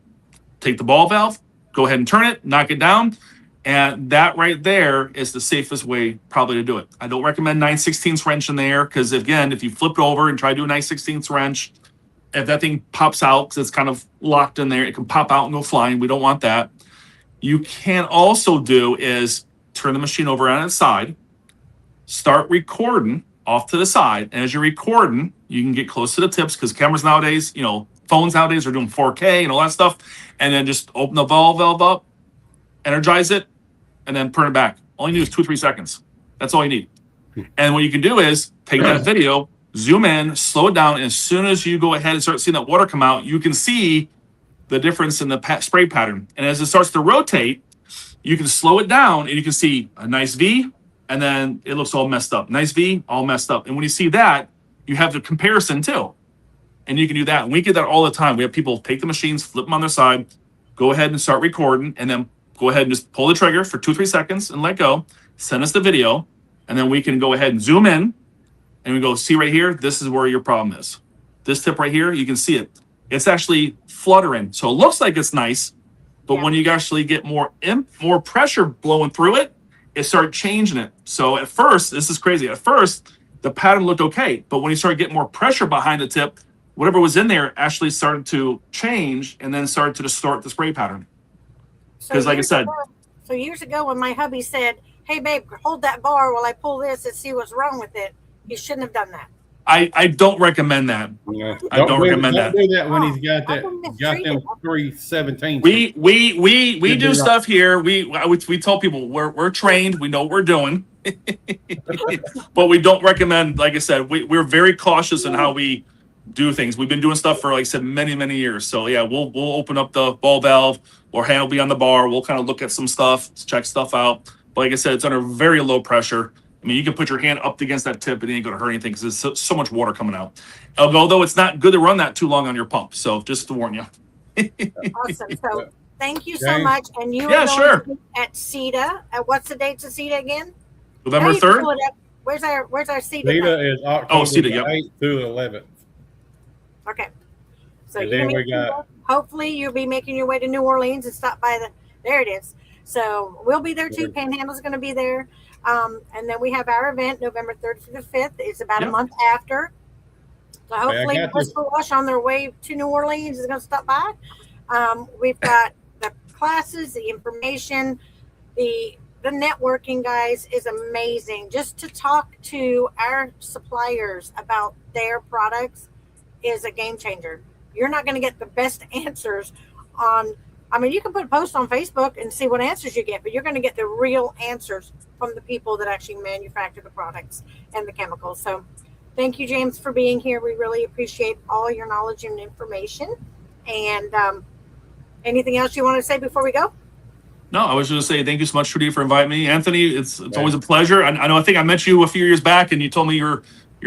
Speaker 4: Take the ball valve, go ahead and turn it, knock it down. And that right there is the safest way probably to do it. I don't recommend 9/16 wrench in there because, again, if you flip it over and try to do a 9/16 wrench, if that thing pops out because it's kind of locked in there, it can pop out and go flying. We don't want that. You can also do is turn the machine over on its side, start recording off to the side. And as you're recording, you can get close to the tips because cameras nowadays, phones nowadays are doing 4K and all that stuff. And then just open the ball valve up, energize it, and then turn it back. All you need is 2-3 seconds. That's all you need. And what you can do is take that video, zoom in, slow it down. And as soon as you go ahead and start seeing that water come out, you can see the difference in the spray pattern. And as it starts to rotate, you can slow it down and you can see a nice V, and then it looks all messed up. Nice V, all messed up. And when you see that, you have the comparison too. And you can do that. And we get that all the time. We have people take the machines, flip them on their side, go ahead and start recording, and then go ahead and just pull the trigger for 2-3 seconds and let go. Send us the video, and then we can go ahead and zoom in, and we go, see right here, this is where your problem is. This tip right here, you can see it. It's actually fluttering. So it looks like it's nice, but when you actually get more pressure blowing through it, it started changing it. So at first, this is crazy. At first, the pattern looked okay, but when you started getting more pressure behind the tip, whatever was in there actually started to change and then started to distort the spray pattern. Because like I said.
Speaker 5: So years ago when my hubby said, hey, babe, hold that bar while I pull this and see what's wrong with it, you shouldn't have done that.
Speaker 4: I don't recommend that.
Speaker 3: Yeah.
Speaker 4: I don't recommend that.
Speaker 3: Don't do that when he's got them 317.
Speaker 4: We do stuff here. We tell people we're trained. We know what we're doing, but we don't recommend. Like I said, we're very cautious in how we do things. We've been doing stuff for, like I said, many years. So yeah, we'll open up the ball valve, or hand will be on the bar. We'll kind of look at some stuff, check stuff out. But like I said, it's under very low pressure. I mean, you can put your hand up against that tip and it ain't going to hurt anything because there's so much water coming out. Although it's not good to run that too long on your pump. So just to warn you.
Speaker 5: Awesome. So thank you so much. And you
Speaker 4: are going
Speaker 5: at CETA. What's the dates of CETA again?
Speaker 4: November 3rd.
Speaker 5: Where's our CETA?
Speaker 3: CETA is October
Speaker 4: CETA,
Speaker 3: 8th through the 11th.
Speaker 5: Okay. So
Speaker 3: and then we got.
Speaker 5: Hopefully you'll be making your way to New Orleans and stop by there it is. So we'll be there too. Panhandle's going to be there. And then we have our event November 3rd to the 5th. It's about a month after. So hopefully Whisper Wash on their way to New Orleans is going to stop by. We've got the classes, the information, the networking, guys, is amazing. Just to talk to our suppliers about their products is a game changer. You're not going to get the best answers on, you can put a post on Facebook and see what answers you get, but you're going to get the real answers from the people that actually manufacture the products and the chemicals. So thank you, James, for being here. We really appreciate all your knowledge and information. And anything else you want to say before we go?
Speaker 4: No, I was just going to say thank you so much, Trudy, for inviting me. Anthony, it's always a pleasure. I think I met you a few years back, and you told me you're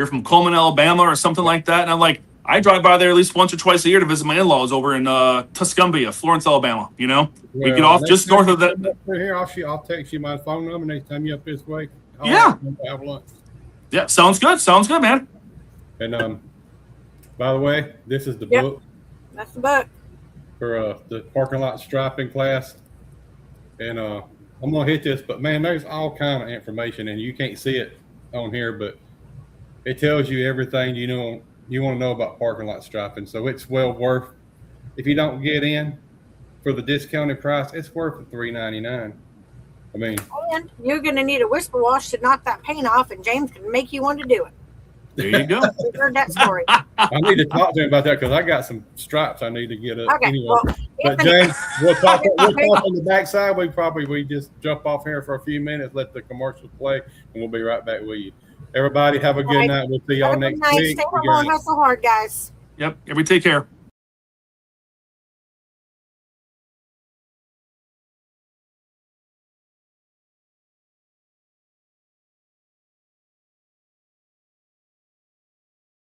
Speaker 4: from Coleman, Alabama, or something like that. And I'm like, I drive by there at least once or twice a year to visit my in-laws over in Tuscumbia, Florence, Alabama. We get off just north of that.
Speaker 3: Here, I'll text you my phone number next time you're up this way.
Speaker 4: Yeah, sounds good, man.
Speaker 3: And by the way, this is the book.
Speaker 5: That's the book
Speaker 3: for the parking lot striping class. And I'm gonna hit this, but man, there's all kind of information, and you can't see it on here, but it tells you everything you want to know about parking lot striping. So it's well worth, if you don't get in for the discounted price, it's worth the $3.99.
Speaker 5: And you're going to need a Whisper Wash to knock that paint off, and James can make you one to do it.
Speaker 4: There you go.
Speaker 5: We've heard that story.
Speaker 3: I need to talk to him about that because I got some stripes I need to get up.
Speaker 5: Okay,
Speaker 3: Anyway,
Speaker 5: well,
Speaker 3: but
Speaker 5: Anthony,
Speaker 3: James, we'll talk on the backside. We just jump off here for a few minutes, let the commercials play, and we'll be right back with you. Everybody have a good night. We'll see y'all next week.
Speaker 5: Stay home, hustle hard, guys.
Speaker 4: Yep. Everybody take care.